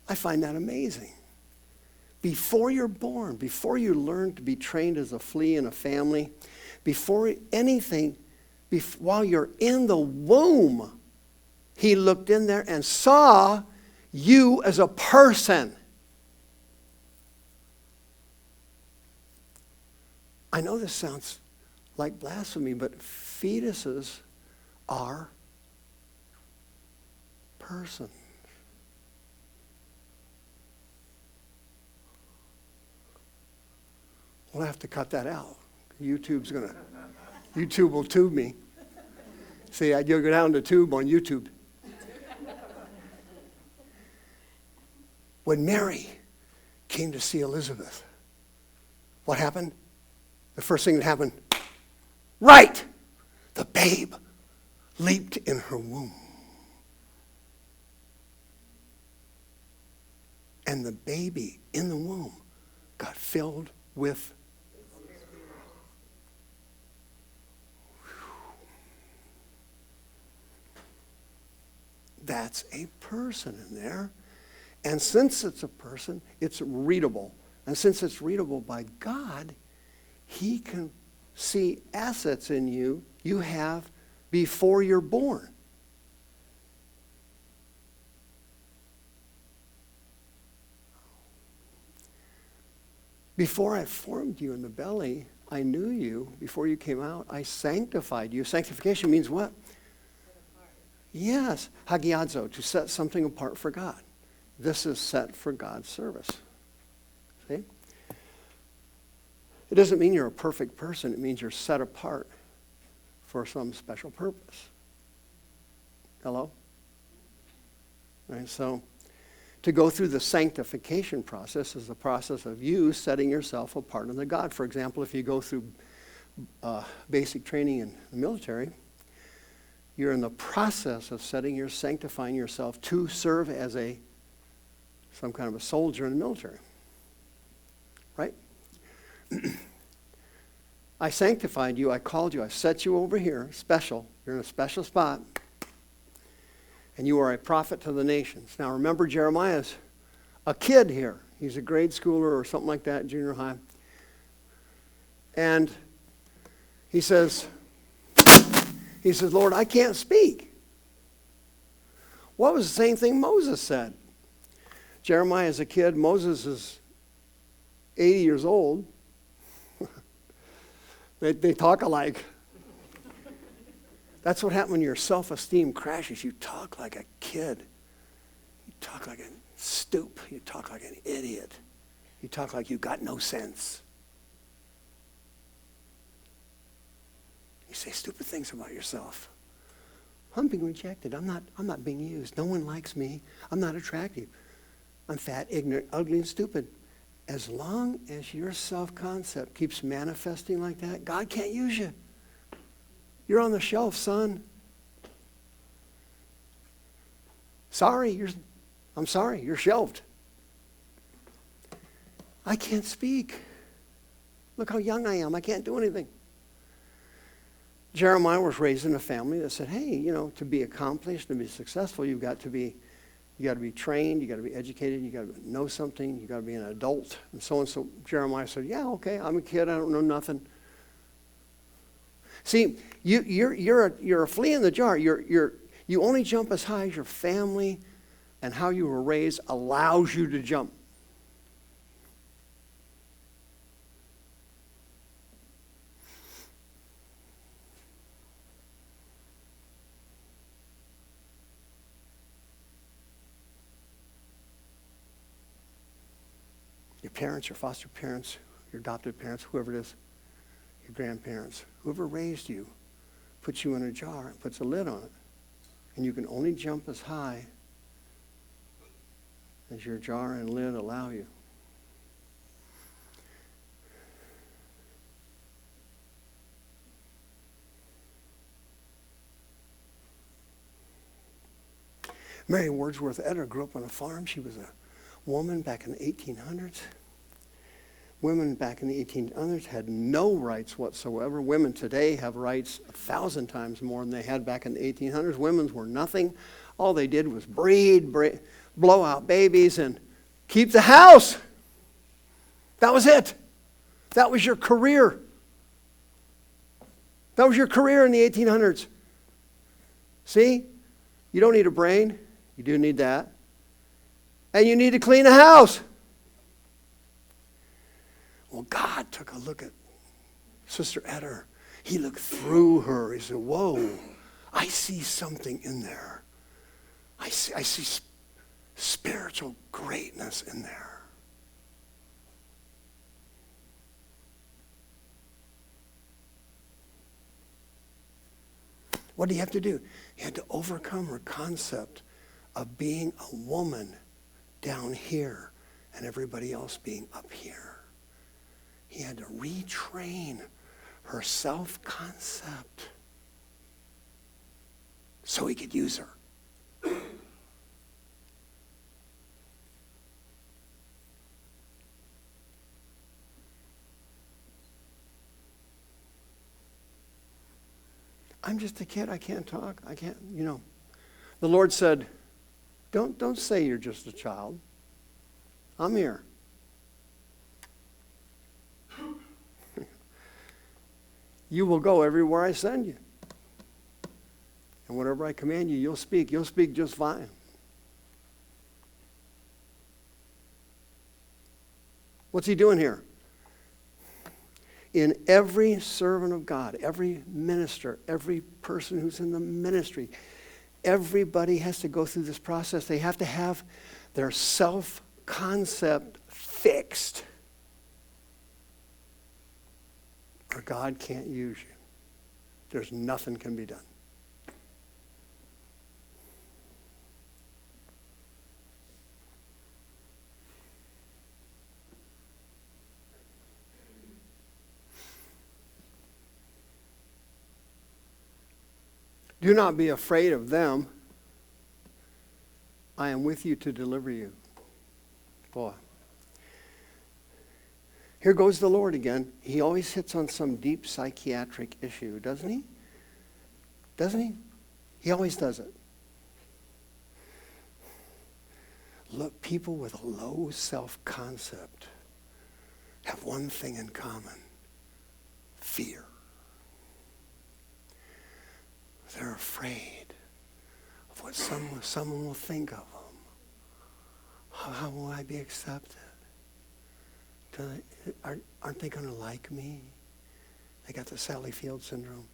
I find that amazing. Before you're born, before you learn to be trained as a flea in a family, before anything, while you're in the womb, he looked in there and saw you as a person. I know this sounds like blasphemy, but fetuses are persons. We'll have to cut that out. YouTube will tube me. See, I go down to tube on YouTube. When Mary came to see Elizabeth, what happened? The first thing that happened, right, the babe leaped in her womb. And the baby in the womb got filled with that's a person in there. And since it's a person, it's readable. And since it's readable by God, he can see assets in you have before you're born. Before I formed you in the belly, I knew you. Before you came out, I sanctified you. Sanctification means what? Yes, hagiadzo, to set something apart for God. This is set for God's service. See? It doesn't mean you're a perfect person. It means you're set apart for some special purpose. Hello? Right, so to go through the sanctification process is the process of you setting yourself apart unto God. For example, if you go through basic training in the military, you're in the process of sanctifying yourself to serve as some kind of a soldier in the military. Right? I sanctified you, I called you, I set you over here, special. You're in a special spot. And you are a prophet to the nations. Now remember, Jeremiah's a kid here. He's a grade schooler or something like that, junior high. And he says, Lord, I can't speak. What was the same thing Moses said? Jeremiah is a kid. Moses is 80 years old. They talk alike. That's what happens when your self-esteem crashes. You talk like a kid. You talk like a stoop. You talk like an idiot. You talk like you got no sense. You say stupid things about yourself. I'm being rejected. I'm not being used. No one likes me. I'm not attractive. I'm fat, ignorant, ugly, and stupid. As long as your self-concept keeps manifesting like that, God can't use you. You're on the shelf, son. I'm sorry, you're shelved. I can't speak. Look how young I am. I can't do anything. Jeremiah was raised in a family that said, hey, to be accomplished, to be successful, you got to be trained, you got to be educated, you got to know something, you got to be an adult, and so on. So Jeremiah said, yeah, okay, I'm a kid, I don't know nothing. See, you're a flea in the jar. You only jump as high as your family and how you were raised allows you to jump. Your parents, your foster parents, your adopted parents, whoever it is, your grandparents, whoever raised you, puts you in a jar and puts a lid on it. And you can only jump as high as your jar and lid allow you. Mary Wordsworth Etter grew up on a farm. She was a woman back in the 1800s. Women back in the 1800s had no rights whatsoever. Women today have rights 1,000 times more than they had back in the 1800s. Women were nothing. All they did was breed, blow out babies, and keep the house. That was it. That was your career. That was your career in the 1800s. See? You don't need a brain. You do need that. And you need to clean a house. Well, God took a look at Sister Etter. He looked through her. He said, whoa, I see something in there. I see spiritual greatness in there. What do you have to do? You had to overcome her concept of being a woman down here and everybody else being up here. He had to retrain her self-concept so he could use her. I'm just a kid. I can't talk. I can't, The Lord said, don't say you're just a child. I'm here. You will go everywhere I send you. And whatever I command you, you'll speak. You'll speak just fine. What's he doing here? In every servant of God, every minister, every person who's in the ministry, everybody has to go through this process. They have to have their self-concept fixed, or God can't use you. There's nothing can be done. Do not be afraid of them. I am with you to deliver you. Boy. Here goes the Lord again. He always hits on some deep psychiatric issue, doesn't he? Doesn't he? He always does it. Look, people with a low self-concept have one thing in common: fear. They're afraid of what someone will think of them. How will I be accepted? Aren't they going to like me? They got the Sally Field syndrome.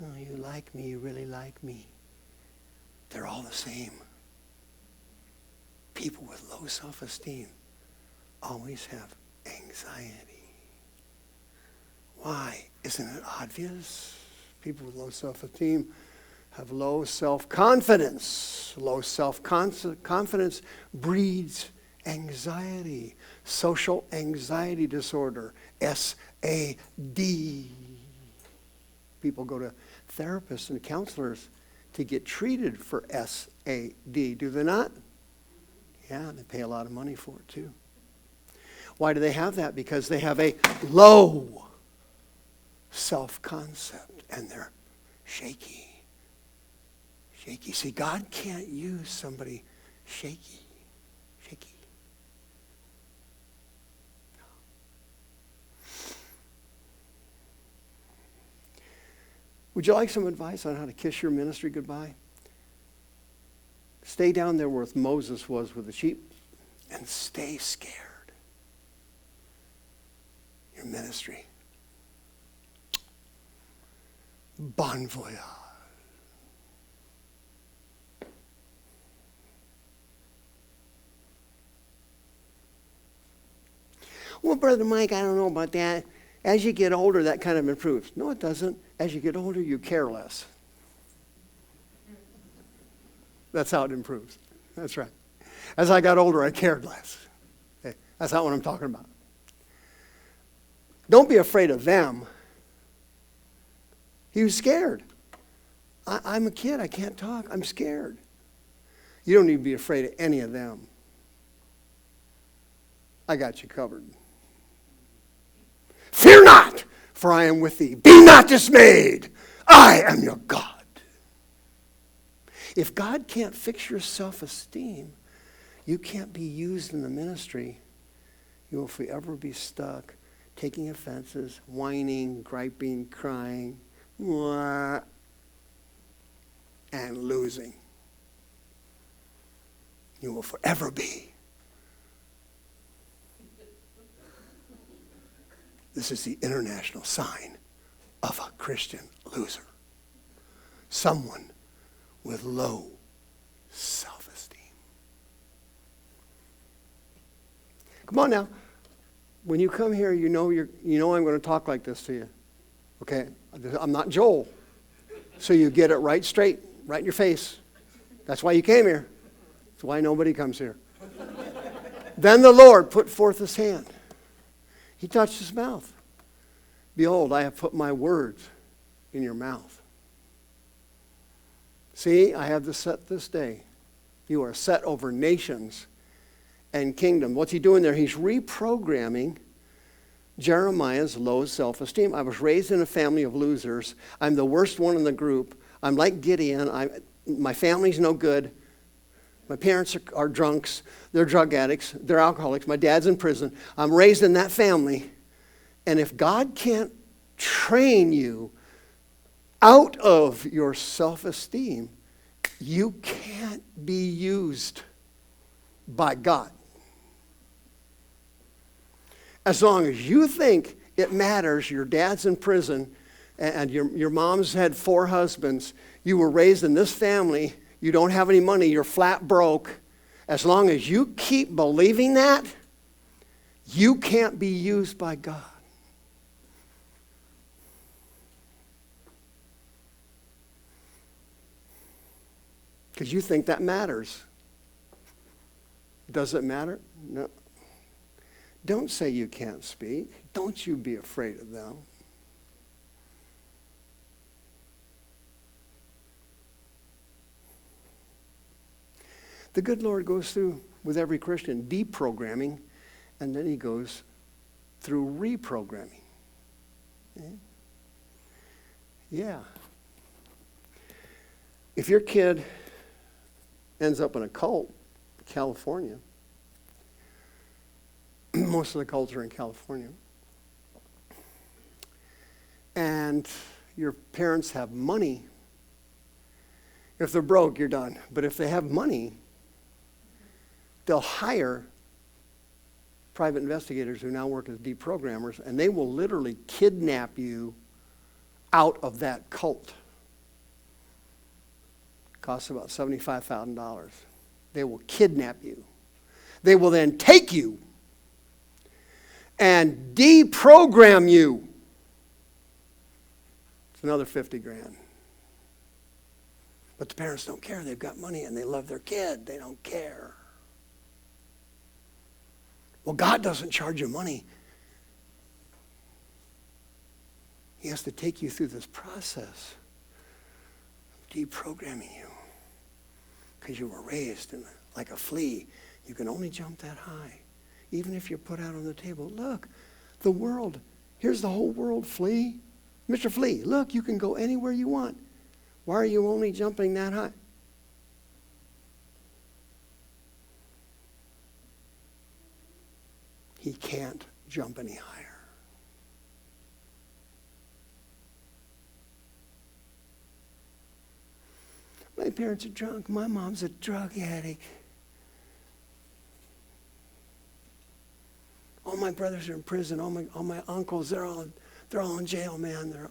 Oh, you like me, you really like me. They're all the same. People with low self-esteem always have anxiety. Why? Isn't it obvious? People with low self-esteem have low self-confidence. Low self-confidence breeds anxiety. Social anxiety disorder, SAD. People go to therapists and counselors to get treated for SAD, do they not? Yeah, they pay a lot of money for it too. Why do they have that? Because they have a low self-concept and they're shaky. Shaky. See, God can't use somebody shaky. Shaky. Would you like some advice on how to kiss your ministry goodbye? Stay down there where Moses was with the sheep and stay scared. Your ministry. Bon voyage. Well, Brother Mike, I don't know about that. As you get older, that kind of improves. No, it doesn't. As you get older, you care less. That's how it improves. That's right. As I got older, I cared less. Okay? That's not what I'm talking about. Don't be afraid of them. He was scared. I'm a kid. I can't talk. I'm scared. You don't need to be afraid of any of them. I got you covered. Fear not, for I am with thee. Be not dismayed. I am your God. If God can't fix your self-esteem, you can't be used in the ministry. You will forever be stuck taking offenses, whining, griping, crying, and losing. You will forever be. This is the international sign of a Christian loser. Someone with low self-esteem. Come on now. When you come here, you know I'm going to talk like this to you. Okay? I'm not Joel. So you get it right straight, right in your face. That's why you came here. That's why nobody comes here. Then the Lord put forth his hand. He touched his mouth. Behold, I have put my words in your mouth. See, I have set this day. You are set over nations and kingdom. What's he doing there? He's reprogramming Jeremiah's low self-esteem. I was raised in a family of losers. I'm the worst one in the group. I'm like Gideon. My family's no good. My parents are drunks. They're drug addicts. They're alcoholics. My dad's in prison. I'm raised in that family. And if God can't train you out of your self-esteem, you can't be used by God. As long as you think it matters, your dad's in prison, and your mom's had 4 husbands, you were raised in this family, you don't have any money, you're flat broke. As long as you keep believing that, you can't be used by God. Because you think that matters. Does it matter? No. Don't say you can't speak. Don't you be afraid of them. The good Lord goes through with every Christian deprogramming, and then he goes through reprogramming. Yeah. If your kid ends up in a cult, California, most of the cults are in California, and your parents have money, if they're broke, you're done. But if they have money, they'll hire private investigators who now work as deprogrammers, and they will literally kidnap you out of that cult. Costs about $75,000. They will kidnap you. They will then take you and deprogram you. It's another 50 grand. But the parents don't care. They've got money and they love their kid. They don't care. Well, God doesn't charge you money. He has to take you through this process of deprogramming you. Because you were raised like a flea. You can only jump that high. Even if you're put out on the table. Look, the world. Here's the whole world, flea. Mr. Flea, look, you can go anywhere you want. Why are you only jumping that high? He can't jump any higher. My parents are drunk. My mom's a drug addict. All my brothers are in prison. All my uncles, they're all in jail, man.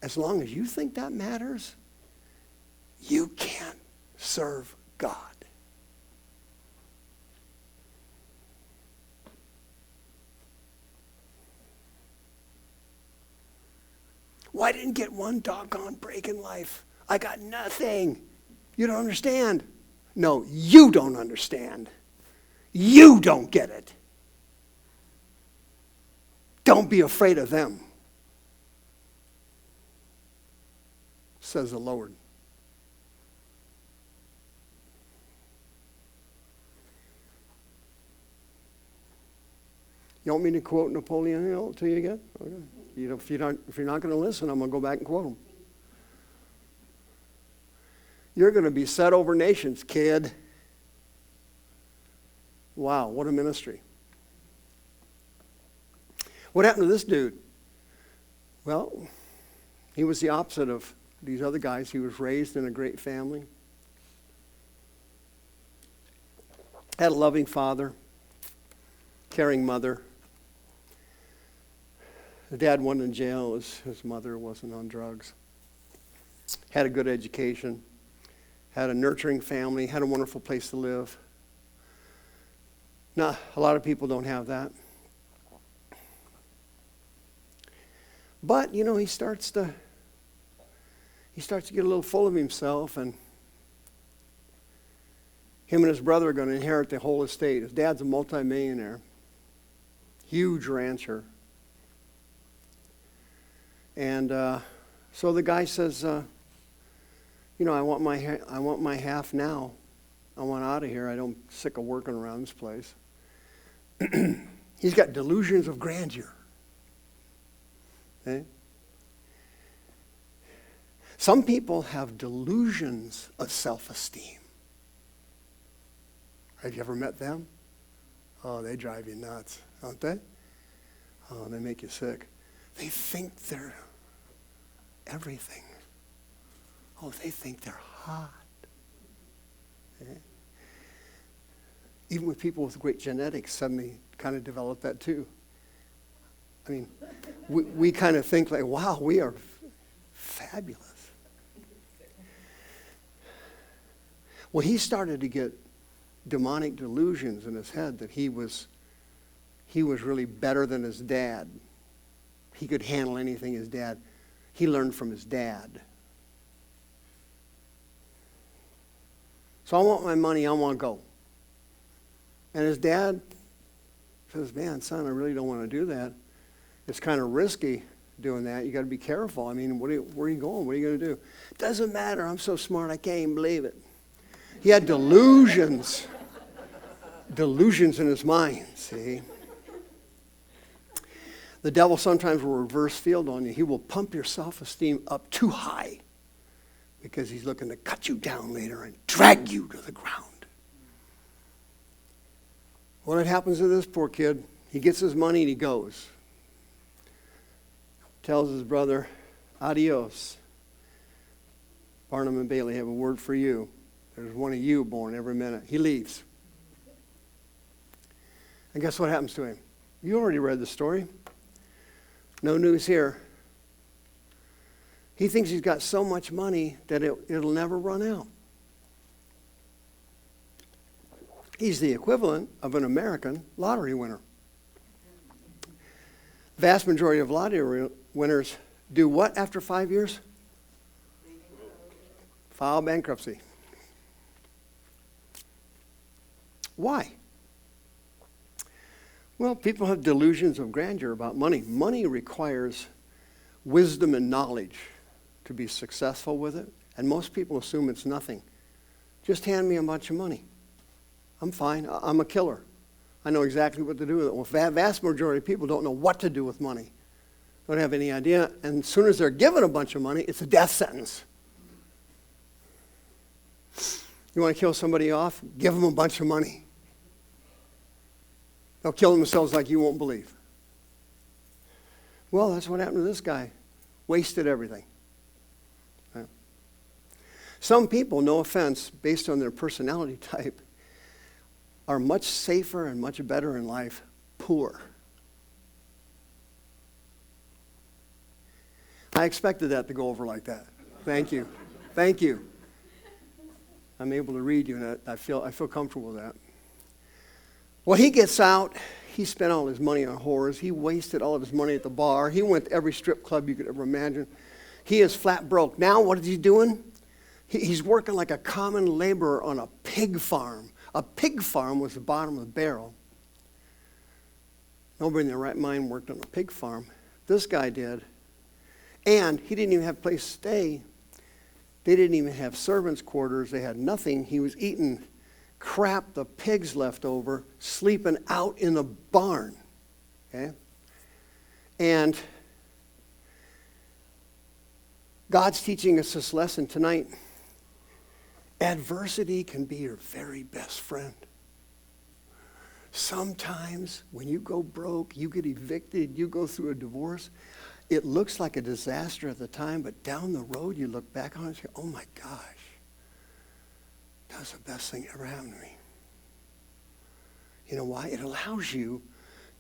As long as you think that matters, you can't serve God. Well, I didn't get one doggone break in life. I got nothing. You don't understand. No, you don't understand. You don't get it. Don't be afraid of them, says the Lord. You want me to quote Napoleon Hill to you again? Okay. If you're not going to listen, I'm going to go back and quote him. You're going to be set over nations, kid. Wow, what a ministry. What happened to this dude? Well, he was the opposite of these other guys. He was raised in a great family. Had a loving father, caring mother. His dad wasn't in jail. His mother wasn't on drugs. Had a good education. Had a nurturing family. Had a wonderful place to live. Now, a lot of people don't have that. But, he starts to get a little full of himself, and him and his brother are going to inherit the whole estate. His dad's a multimillionaire, huge rancher. And so the guy says, I want my half now. I want out of here. I'm sick of working around this place. He's got delusions of grandeur. Okay? Some people have delusions of self-esteem. Have you ever met them? Oh, they drive you nuts, don't they? Oh, they make you sick. They think they're everything. Oh, they think they're hot. Okay? Even with people with great genetics, suddenly kind of develop that too. I mean, we kind of think like, wow, we are fabulous. Well, he started to get demonic delusions in his head that he was really better than his dad. He could handle anything his dad. He learned from his dad. So I want my money, I want to go. And his dad says, man, son, I really don't want to do that. It's kind of risky doing that. You got to be careful. I mean, where are you going? What are you going to do? Doesn't matter. I'm so smart. I can't even believe it. He had delusions. Delusions in his mind, see? The devil sometimes will reverse field on you. He will pump your self-esteem up too high because he's looking to cut you down later and drag you to the ground. What happens to this poor kid? He gets his money and he goes. Tells his brother, adios. Barnum and Bailey have a word for you. There's one of you born every minute. He leaves. And guess what happens to him? You already read the story. No news here. He thinks he's got so much money that it'll never run out. He's the equivalent of an American lottery winner. Vast majority of lottery winners do what after 5 years? File bankruptcy. Why? Well, people have delusions of grandeur about money. Money requires wisdom and knowledge to be successful with it, and most people assume it's nothing. Just hand me a bunch of money. I'm fine. I'm a killer. I know exactly what to do with it. Well, vast majority of people don't know what to do with money. Don't have any idea. And as soon as they're given a bunch of money, it's a death sentence. You want to kill somebody off? Give them a bunch of money. They'll kill themselves like you won't believe. Well, that's what happened to this guy. Wasted everything. Right? Some people, no offense, based on their personality type, are much safer and much better in life poor. I expected that to go over like that. Thank you. Thank you. I'm able to read you, and I feel comfortable with that. Well, he gets out. He spent all his money on whores. He wasted all of his money at the bar. He went to every strip club you could ever imagine. He is flat broke. Now what is he doing? He's working like a common laborer on a pig farm. A pig farm was the bottom of the barrel. Nobody in their right mind worked on a pig farm. This guy did. And he didn't even have a place to stay. They didn't even have servants' quarters. They had nothing. He was eating crap the pigs left over, sleeping out in the barn. Okay? And God's teaching us this lesson tonight. Adversity can be your very best friend. Sometimes when you go broke, you get evicted, you go through a divorce, it looks like a disaster at the time, but down the road you look back on it and say, oh my gosh, that was the best thing that ever happened to me. You know why? It allows you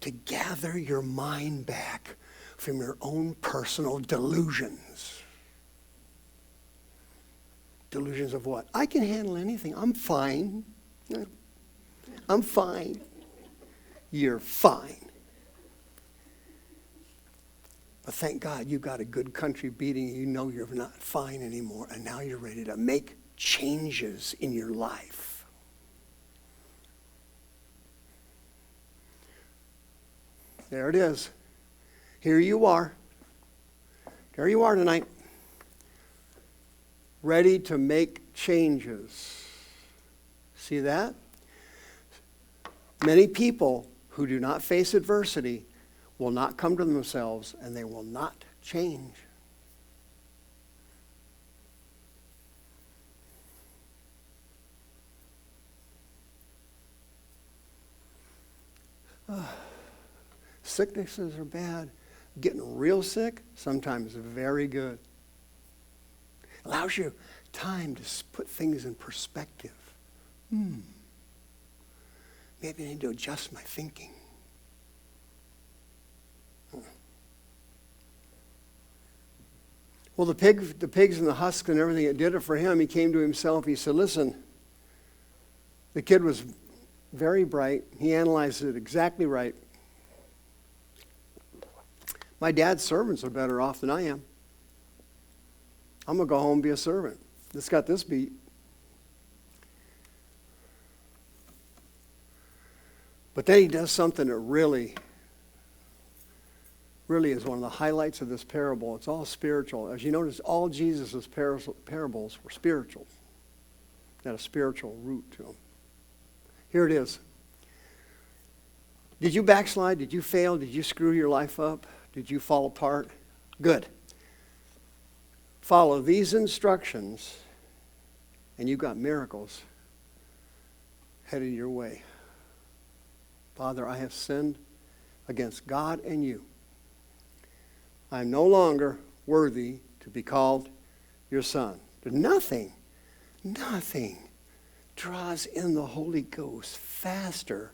to gather your mind back from your own personal delusions. Delusions of what? I can handle anything. I'm fine. I'm fine. You're fine. But thank God you got a good country beating you. You know you're not fine anymore, and now you're ready to make changes in your life. There it is. Here you are. There you are tonight. Ready to make changes. See that? Many people who do not face adversity will not come to themselves, and they will not change. Sicknesses are bad. Getting real sick, sometimes very good. Allows you time to put things in perspective. Maybe I need to adjust my thinking. Well, the pigs and the husks and everything, it did it for him. He came to himself. He said, listen, the kid was very bright. He analyzed it exactly right. My dad's servants are better off than I am. I'm going to go home and be a servant. This got this beat. But then he does something that really is one of the highlights of this parable. It's all spiritual. As you notice, all Jesus' parables were spiritual. They had a spiritual root to them. Here it is. Did you backslide? Did you fail? Did you screw your life up? Did you fall apart? Good. Follow these instructions, and you've got miracles headed your way. Father, I have sinned against God and you. I am no longer worthy to be called your son. Nothing draws in the Holy Ghost faster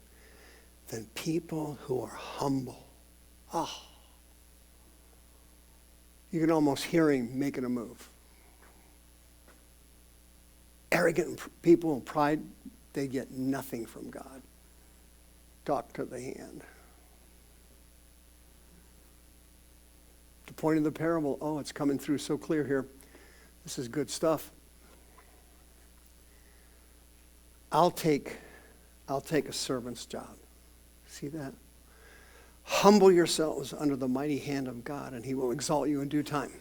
than people who are humble. Oh. You can almost hear him making a move. Arrogant people and pride, they get nothing from God. Talk to the hand. The point of the parable, oh, it's coming through so clear here. This is good stuff. I'll take a servant's job. See that? Humble yourselves under the mighty hand of God, and he will exalt you in due time.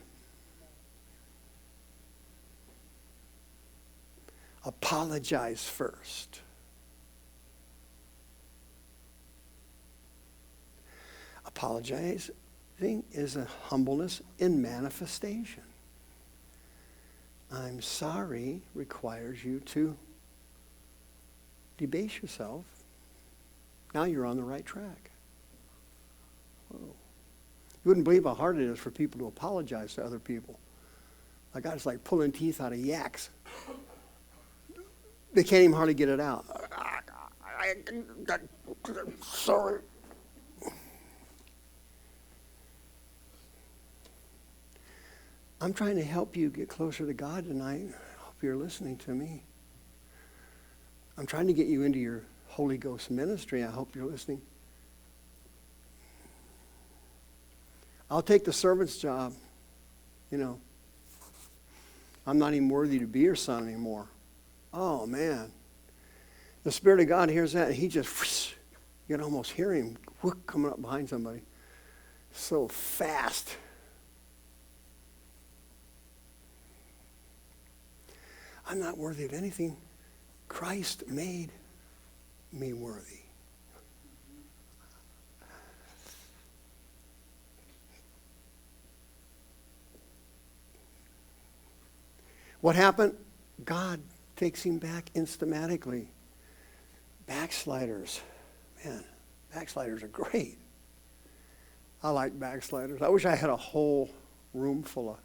Apologize first. Apologizing is a humbleness in manifestation. I'm sorry requires you to debase yourself. Now you're on the right track. Whoa. You wouldn't believe how hard it is for people to apologize to other people. Like it's like pulling teeth out of yaks. They can't even hardly get it out. Sorry. I'm trying to help you get closer to God tonight. I hope you're listening to me. I'm trying to get you into your Holy Ghost ministry. I hope you're listening. I'll take the servant's job. You know, I'm not even worthy to be your son anymore. Oh, man. The Spirit of God hears that, and he just, whoosh, you can almost hear him coming up behind somebody. So fast. I'm not worthy of anything. Christ made me worthy. What happened? God takes him back instantly. Backsliders. Man, backsliders are great. I like backsliders. I wish I had a whole room full of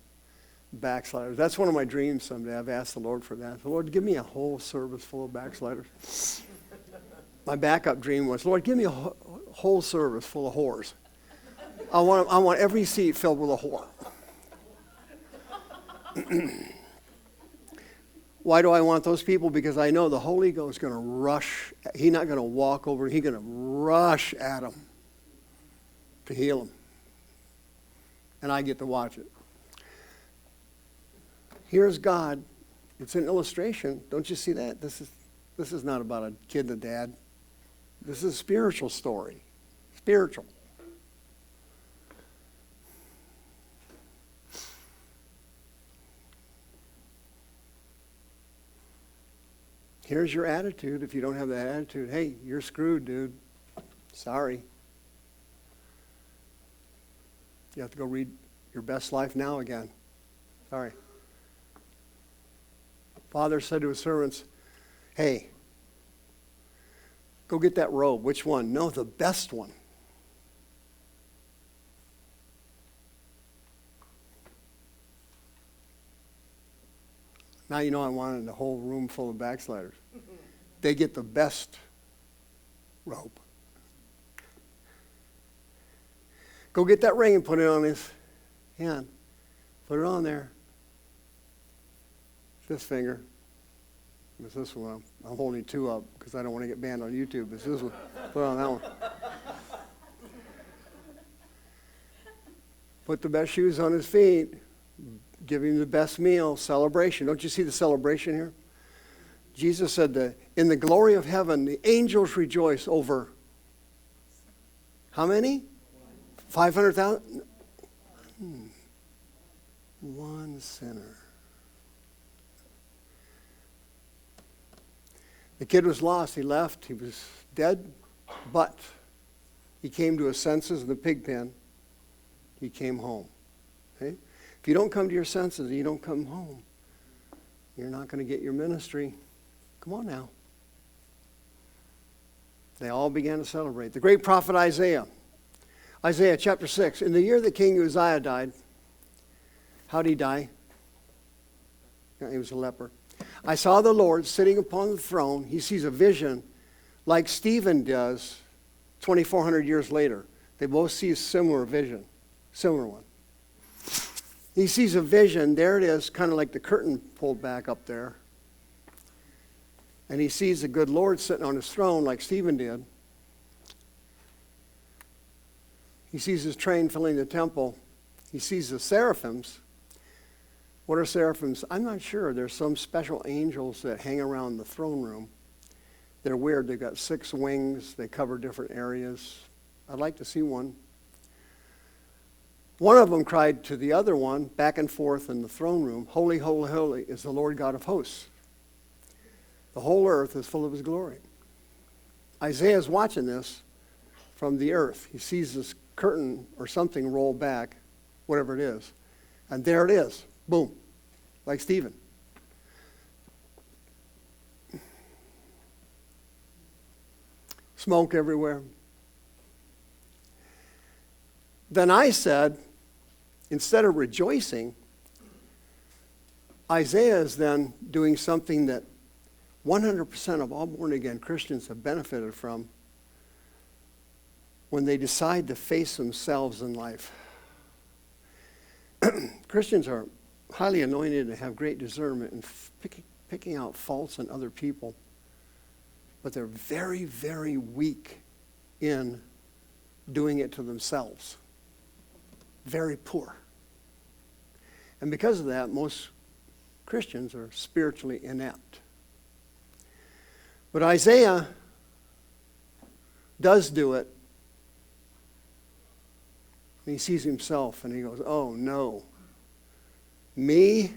backsliders. That's one of my dreams someday. I've asked the Lord for that. Lord, give me a whole service full of backsliders. My backup dream was, Lord, give me a whole service full of whores. I want every seat filled with a whore. Why do I want those people? Because I know the Holy Ghost is going to rush. He's not going to walk over. He's going to rush at them to heal them. And I get to watch it. Here's God. It's an illustration. Don't you see that? This is not about a kid and a dad. This is a spiritual story. Spiritual. Here's your attitude. If you don't have that attitude, hey, you're screwed, dude. Sorry. You have to go read Your Best Life Now again. Sorry. Father said to his servants, hey, go get that robe. Which one? No, the best one. Now you know I wanted a whole room full of backsliders. They get the best robe. Go get that ring and put it on his hand. Put it on there. This finger. It's this one. I'm holding two up because I don't want to get banned on YouTube. It's this one. Put it on that one. Put the best shoes on his feet. Give him the best meal. Celebration. Don't you see the celebration here? Jesus said that in the glory of heaven, the angels rejoice over how many? 500,000? One sinner. The kid was lost. He left. He was dead. But He came to his senses in the pig pen. He came home. Okay? If you don't come to your senses and you don't come home, you're not going to get your ministry. Come on now. They all began to celebrate. The great prophet Isaiah. Isaiah chapter 6. In the year that King Uzziah died, how did he die? He was a leper. I saw the Lord sitting upon the throne. He sees a vision like Stephen does 2,400 years later. They both see a similar vision, similar one. He sees a vision. There it is, kind of like the curtain pulled back up there. And he sees the good Lord sitting on his throne like Stephen did. He sees his train filling the temple. He sees the seraphims. What are seraphims? I'm not sure. There's some special angels that hang around the throne room. They're weird. They've got 6 wings. They cover different areas. I'd like to see one. One of them cried to the other one, back and forth in the throne room, "Holy, holy, holy is the Lord God of hosts. The whole earth is full of his glory." Isaiah's watching this from the earth. He sees this curtain or something roll back, whatever it is. And there it is. Boom. Like Stephen. Smoke everywhere. Then I said, instead of rejoicing, Isaiah is then doing something that 100% of all born-again Christians have benefited from when they decide to face themselves in life. Christians are highly anointed and have great discernment in picking out faults in other people, but they're very, very weak in doing it to themselves. Very poor. And because of that, most Christians are spiritually inept. But Isaiah does do it. And he sees himself and he goes, "Oh no. Me?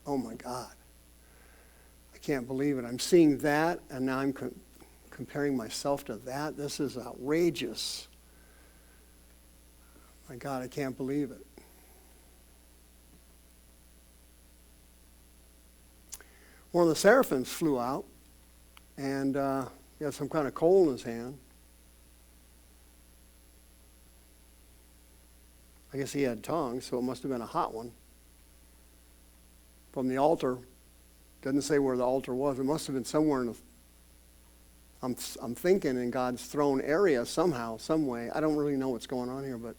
Oh my God. I can't believe it. I'm seeing that and now I'm comparing myself to that. This is outrageous. My God, I can't believe it." One of the seraphims flew out and he had some kind of coal in his hand. I guess he had tongues, so it must have been a hot one. From the altar, doesn't say where the altar was. It must have been somewhere in the, I'm thinking in God's throne area somehow, some way. I don't really know what's going on here, but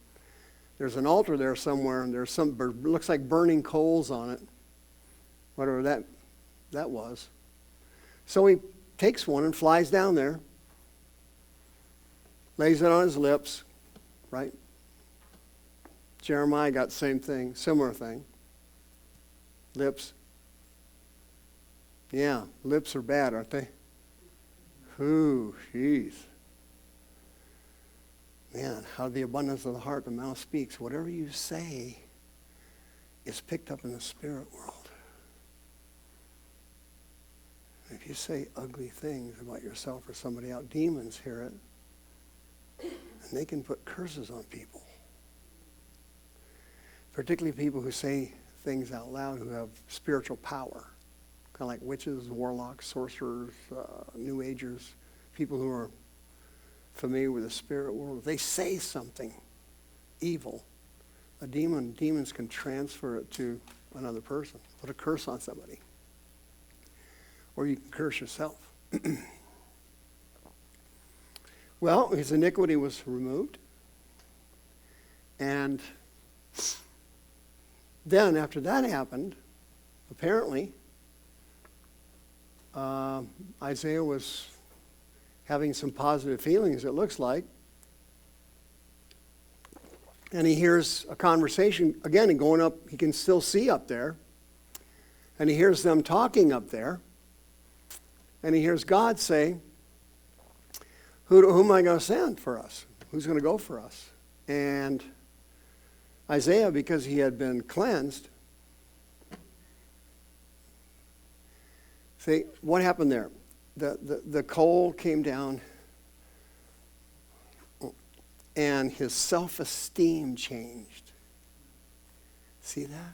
there's an altar there somewhere, and there's some, looks like burning coals on it, whatever that was. So he takes one and flies down there, lays it on his lips, right? Jeremiah got the same thing, similar thing. Lips. Yeah, lips are bad, aren't they? Ooh, jeez. Man, out of the abundance of the heart, the mouth speaks. Whatever you say is picked up in the spirit world. If you say ugly things about yourself or somebody else, demons hear it, and they can put curses on people. Particularly people who say things out loud who have spiritual power, kind of like witches, warlocks, sorcerers, New Agers, people who are familiar with the spirit world. If they say something evil, demons can transfer it to another person, put a curse on somebody. Or you can curse yourself. Well, his iniquity was removed. And then after that happened, apparently, Isaiah was having some positive feelings, it looks like. And he hears a conversation, again, and going up, he can still see up there. And he hears them talking up there. And he hears God say, who am I going to send for us? Who's going to go for us? And Isaiah, because he had been cleansed, see, what happened there? The coal came down and his self-esteem changed. See that?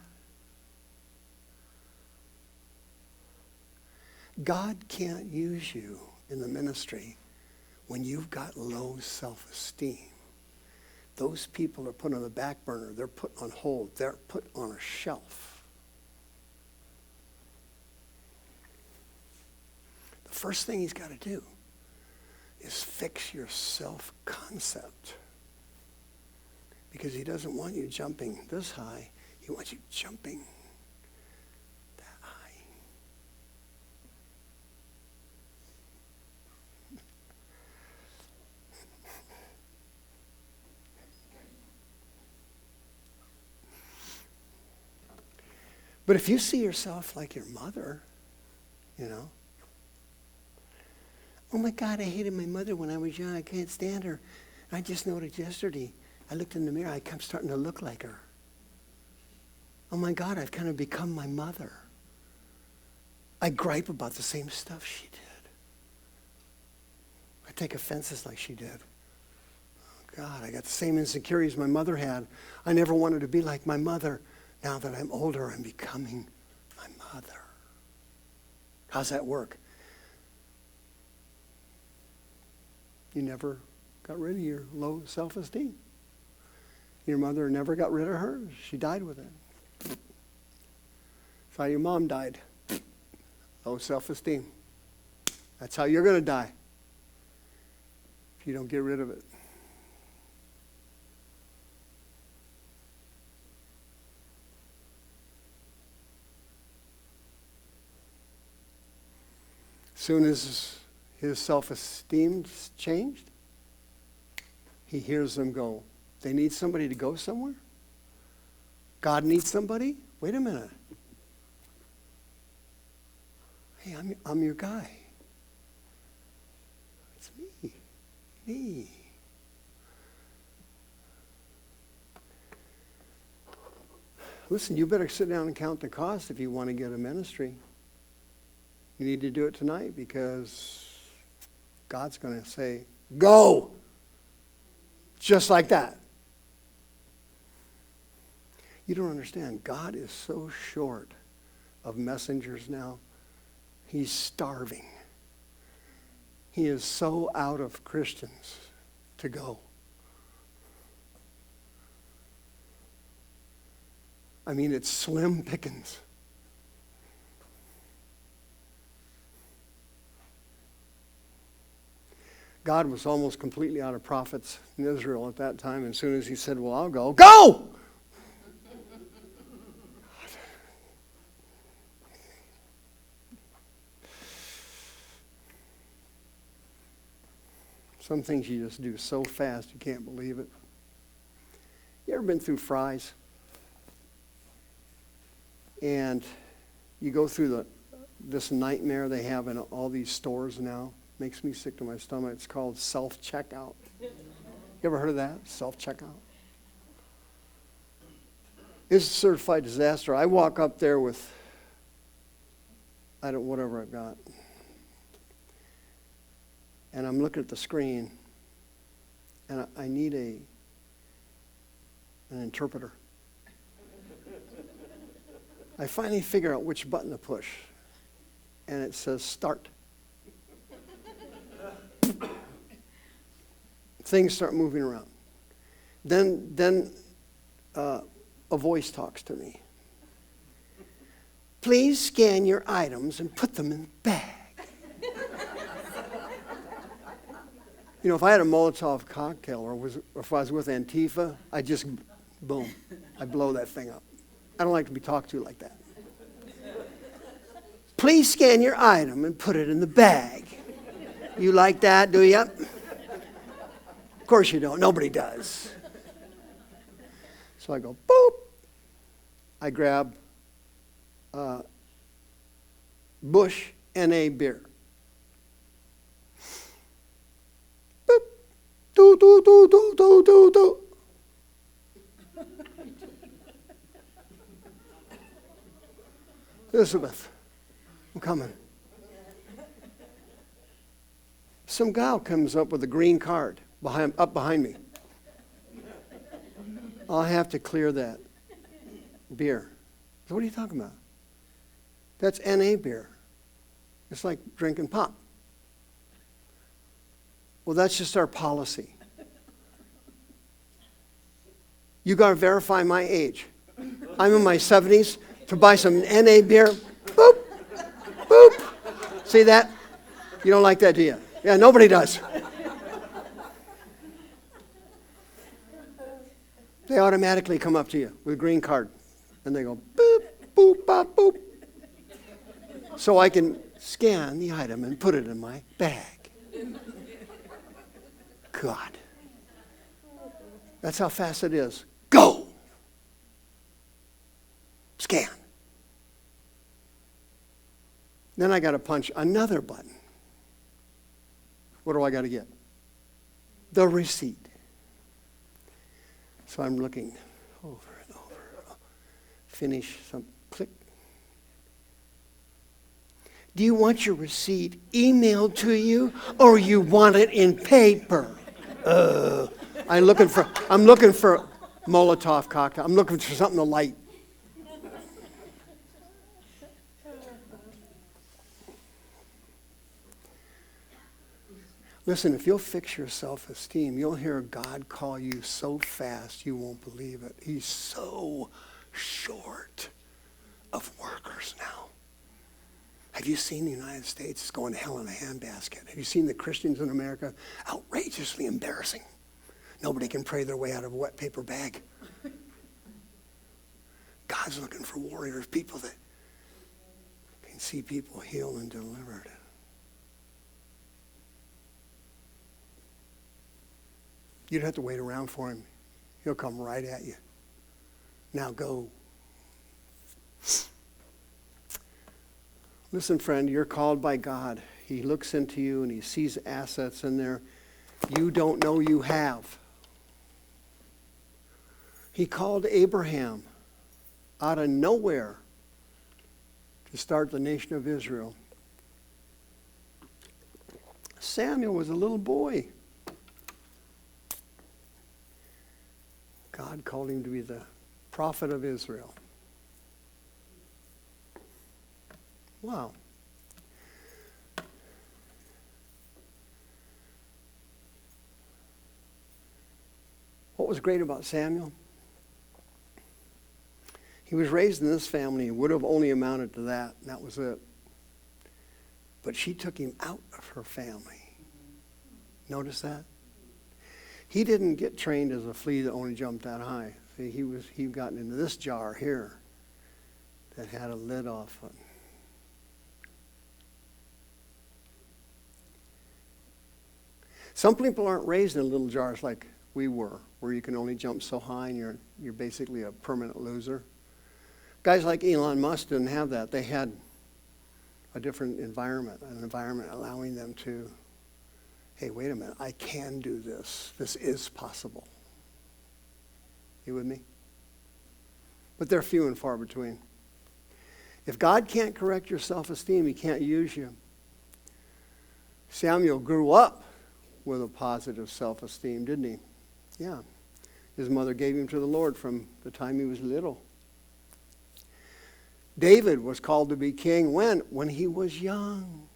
God can't use you in the ministry when you've got low self-esteem. Those people are put on the back burner. They're put on hold. They're put on a shelf. The first thing he's got to do is fix your self-concept. Because he doesn't want you jumping this high. He wants you jumping that high. But if you see yourself like your mother, oh my God, I hated my mother when I was young. I can't stand her. I just noticed yesterday, I looked in the mirror, I'm starting to look like her. Oh my God, I've kind of become my mother. I gripe about the same stuff she did. I take offenses like she did. Oh God, I got the same insecurities my mother had. I never wanted to be like my mother. Now that I'm older, I'm becoming my mother. How's that work? You never got rid of your low self-esteem. Your mother never got rid of hers. She died with it. That's how your mom died. Low self-esteem. That's how you're going to die if you don't get rid of it. As soon as his self-esteem's changed, he hears them go. They need somebody to go somewhere? God needs somebody? Wait a minute. Hey, I'm your guy. It's me. Listen, you better sit down and count the cost if you want to get a ministry. You need to do it tonight because God's going to say, go! Just like that. You don't understand. God is so short of messengers now. He's starving. He is so out of Christians to go. I mean, it's slim pickings. God was almost completely out of prophets in Israel at that time. And as soon as he said, well, I'll go, go! Some things you just do so fast you can't believe it. You ever been through Fry's? And you go through this nightmare they have in all these stores now. Makes me sick to my stomach. It's called self-checkout. You ever heard of that? Self-checkout? It's a certified disaster. I walk up there with, whatever I've got. And I'm looking at the screen. And I need an interpreter. I finally figure out which button to push. And it says start. Things start moving around. Then a voice talks to me. Please scan your items and put them in the bag. If I had a Molotov cocktail or if I was with Antifa, I just, boom, I blow that thing up. I don't like to be talked to like that. Please scan your item and put it in the bag. You like that, do you? Of course you don't. Nobody does. So I go, boop. I grab Busch NA beer. Boop. Do, do, do, do, do, do, do. Elizabeth, I'm coming. Some gal comes up with a green card up behind me. I'll have to clear that. Beer. So what are you talking about? That's NA beer. It's like drinking pop. Well, that's just our policy. You got to verify my age. I'm in my 70s. To buy some NA beer, boop, boop. See that? You don't like that, do you? Yeah, nobody does. They automatically come up to you with a green card. And they go, boop, boop, bop, boop. So I can scan the item and put it in my bag. God. That's how fast it is. Go. Scan. Then I got to punch another button. What do I got to get? The receipt. So I'm looking over and over. Finish some, click. Do you want your receipt emailed to you or you want it in paper? I'm looking for Molotov cocktail. I'm looking for something to light. Listen, if you'll fix your self-esteem, you'll hear God call you so fast you won't believe it. He's so short of workers now. Have you seen the United States? It's going to hell in a handbasket. Have you seen the Christians in America? Outrageously embarrassing. Nobody can pray their way out of a wet paper bag. God's looking for warriors, people that can see people healed and delivered. You don't have to wait around for him. He'll come right at you. Now go. Listen, friend, you're called by God. He looks into you and he sees assets in there you don't know you have. He called Abraham out of nowhere to start the nation of Israel. Samuel was a little boy. God called him to be the prophet of Israel. Wow. What was great about Samuel? He was raised in this family. He would have only amounted to that, and that was it. But she took him out of her family. Notice that? He didn't get trained as a flea that only jumped that high. See, he gotten into this jar here that had a lid off it. Some people aren't raised in little jars like we were, where you can only jump so high and you're basically a permanent loser. Guys like Elon Musk didn't have that. They had a different environment, an environment allowing them to, hey, wait a minute, I can do this. This is possible. You with me? But they're few and far between. If God can't correct your self-esteem, he can't use you. Samuel grew up with a positive self-esteem, didn't he? Yeah. His mother gave him to the Lord from the time he was little. David was called to be king when? When he was young.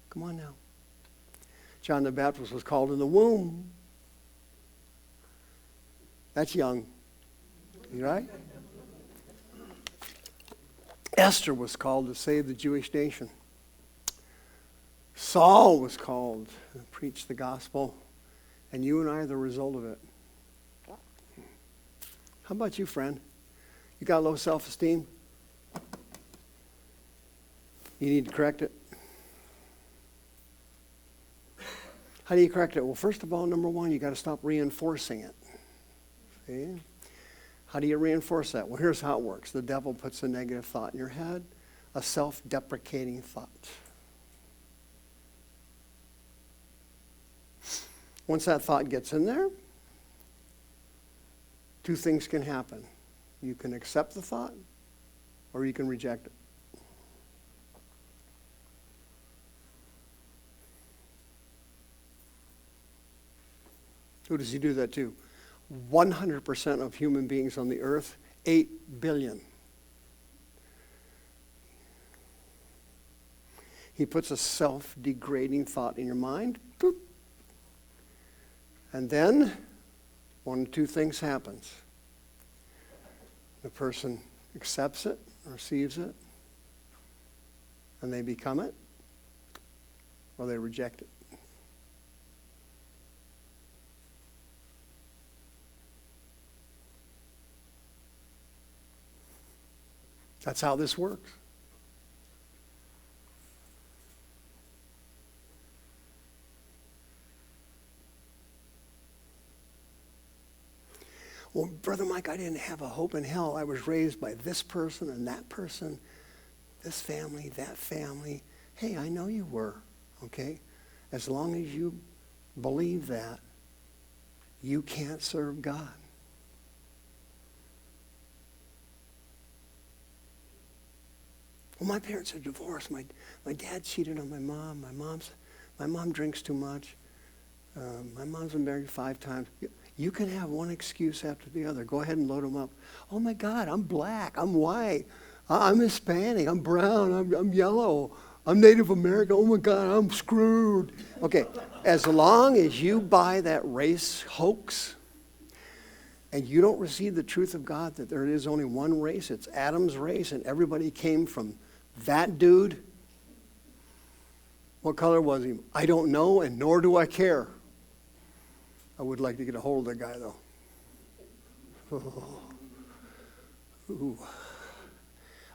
Come on now. John the Baptist was called in the womb. That's young. You right? Esther was called to save the Jewish nation. Saul was called to preach the gospel. And you and I are the result of it. How about you, friend? You got low self-esteem? You need to correct it. How do you correct it? Well, first of all, number one, you got to stop reinforcing it. See? How do you reinforce that? Well, here's how it works. The devil puts a negative thought in your head, a self-deprecating thought. Once that thought gets in there, two things can happen. You can accept the thought, or you can reject it. Who does he do that to? 100% of human beings on the earth, 8 billion. He puts a self-degrading thought in your mind. Boop. And then, one of two things happens. The person accepts it, receives it, and they become it, or they reject it. That's how this works. Well, Brother Mike, I didn't have a hope in hell. I was raised by this person and that person, this family, that family. Hey, I know you were, okay? As long as you believe that, you can't serve God. Well, my parents are divorced. My dad cheated on my mom. My mom drinks too much. My mom's been married 5 times. You can have one excuse after the other. Go ahead and load them up. Oh my God, I'm black. I'm white. I'm Hispanic. I'm brown. I'm yellow. I'm Native American. Oh my God, I'm screwed. Okay, as long as you buy that race hoax and you don't receive the truth of God that there is only one race, it's Adam's race, and everybody came from that dude. What color was he? I don't know, and nor do I care. I would like to get a hold of that guy, though. Oh. Ooh.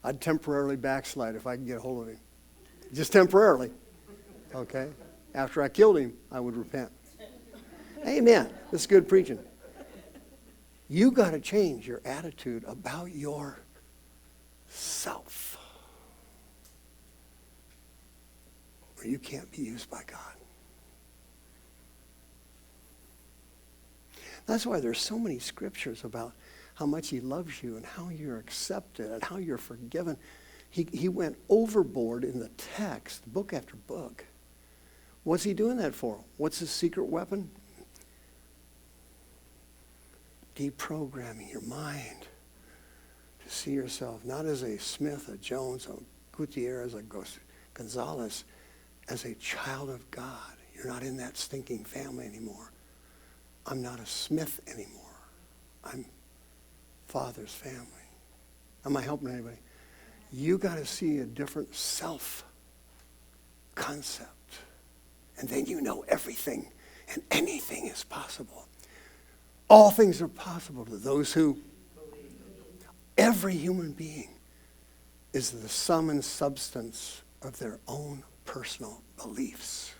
I'd temporarily backslide if I could get a hold of him. Just temporarily. Okay? After I killed him, I would repent. Amen. This is good preaching. You got to change your attitude about yourself, or you can't be used by God. That's why there's so many scriptures about how much he loves you and how you're accepted and how you're forgiven. He went overboard in the text, book after book. What's he doing that for? What's his secret weapon? Deprogramming your mind to see yourself not as a Smith, a Jones, a Gutierrez, a Gonzalez, as a child of God. You're not in that stinking family anymore. I'm not a Smith anymore. I'm Father's family. Am I helping anybody? You got to see a different self-concept. And then you know everything and anything is possible. All things are possible to those who believe. Every human being is the sum and substance of their own personal beliefs.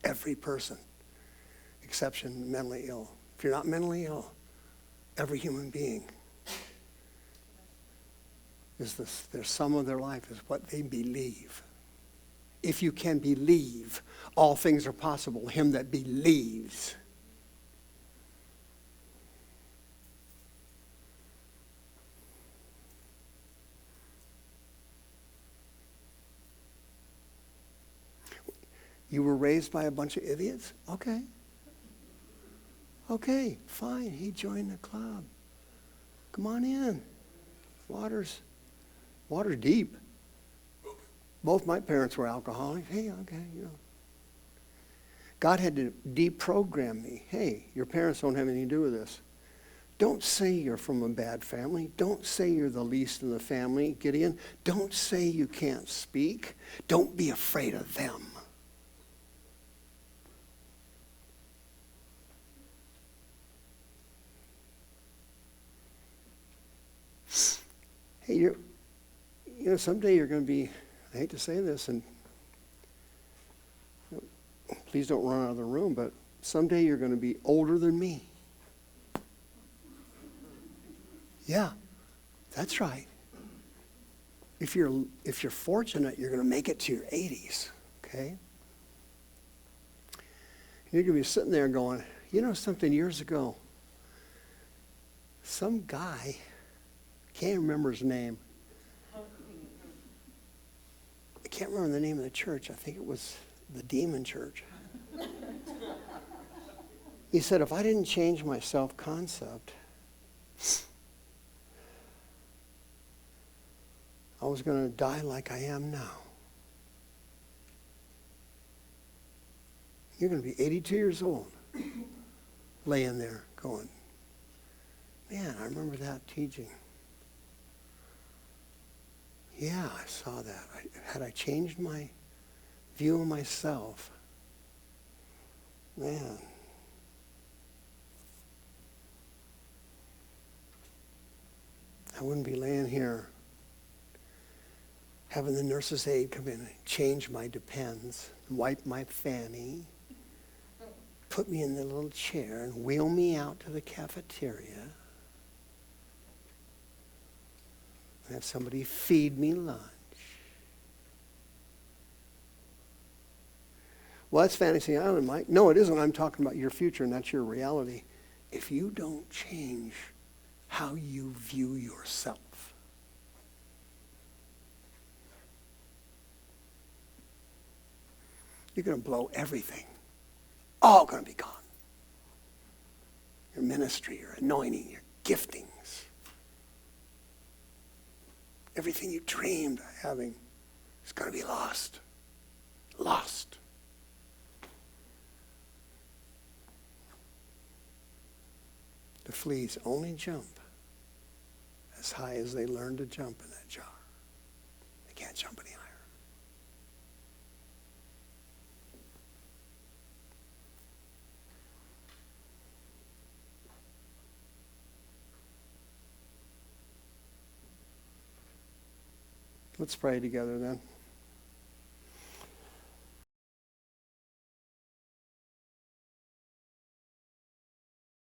Every person, exception mentally ill. If you're not mentally ill, every human being is their sum of their life is what they believe. If you can believe, all things are possible. Him that believes. You were raised by a bunch of idiots? Okay. Okay, fine. He joined the club. Come on in. Water's deep. Both my parents were alcoholics. Hey, okay, you know. God had to deprogram me. Hey, your parents don't have anything to do with this. Don't say you're from a bad family. Don't say you're the least in the family, Gideon. Don't say you can't speak. Don't be afraid of them. Hey, someday you're going to be, I hate to say this, and please don't run out of the room, but someday you're going to be older than me. Yeah, that's right. If you're fortunate, you're going to make it to your 80s, okay? You're going to be sitting there going, you know something, years ago, some guy, can't remember his name. I can't remember the name of the church. I think it was the Demon Church. He said, if I didn't change my self-concept, I was going to die like I am now. You're going to be 82 years old, laying there going, man, I remember that teaching. Yeah, I saw that. Had I changed my view of myself, man. I wouldn't be laying here having the nurse's aide come in and change my Depends, wipe my fanny, put me in the little chair and wheel me out to the cafeteria. And have somebody feed me lunch. Well, that's Fantasy Island, Mike. No, it isn't. I'm talking about your future, and that's your reality. If you don't change how you view yourself, you're going to blow everything. All going to be gone. Your ministry, your anointing, your giftings. Everything you dreamed of having is going to be lost. Lost. The fleas only jump as high as they learn to jump in that jar. They can't jump any higher. Let's pray together then.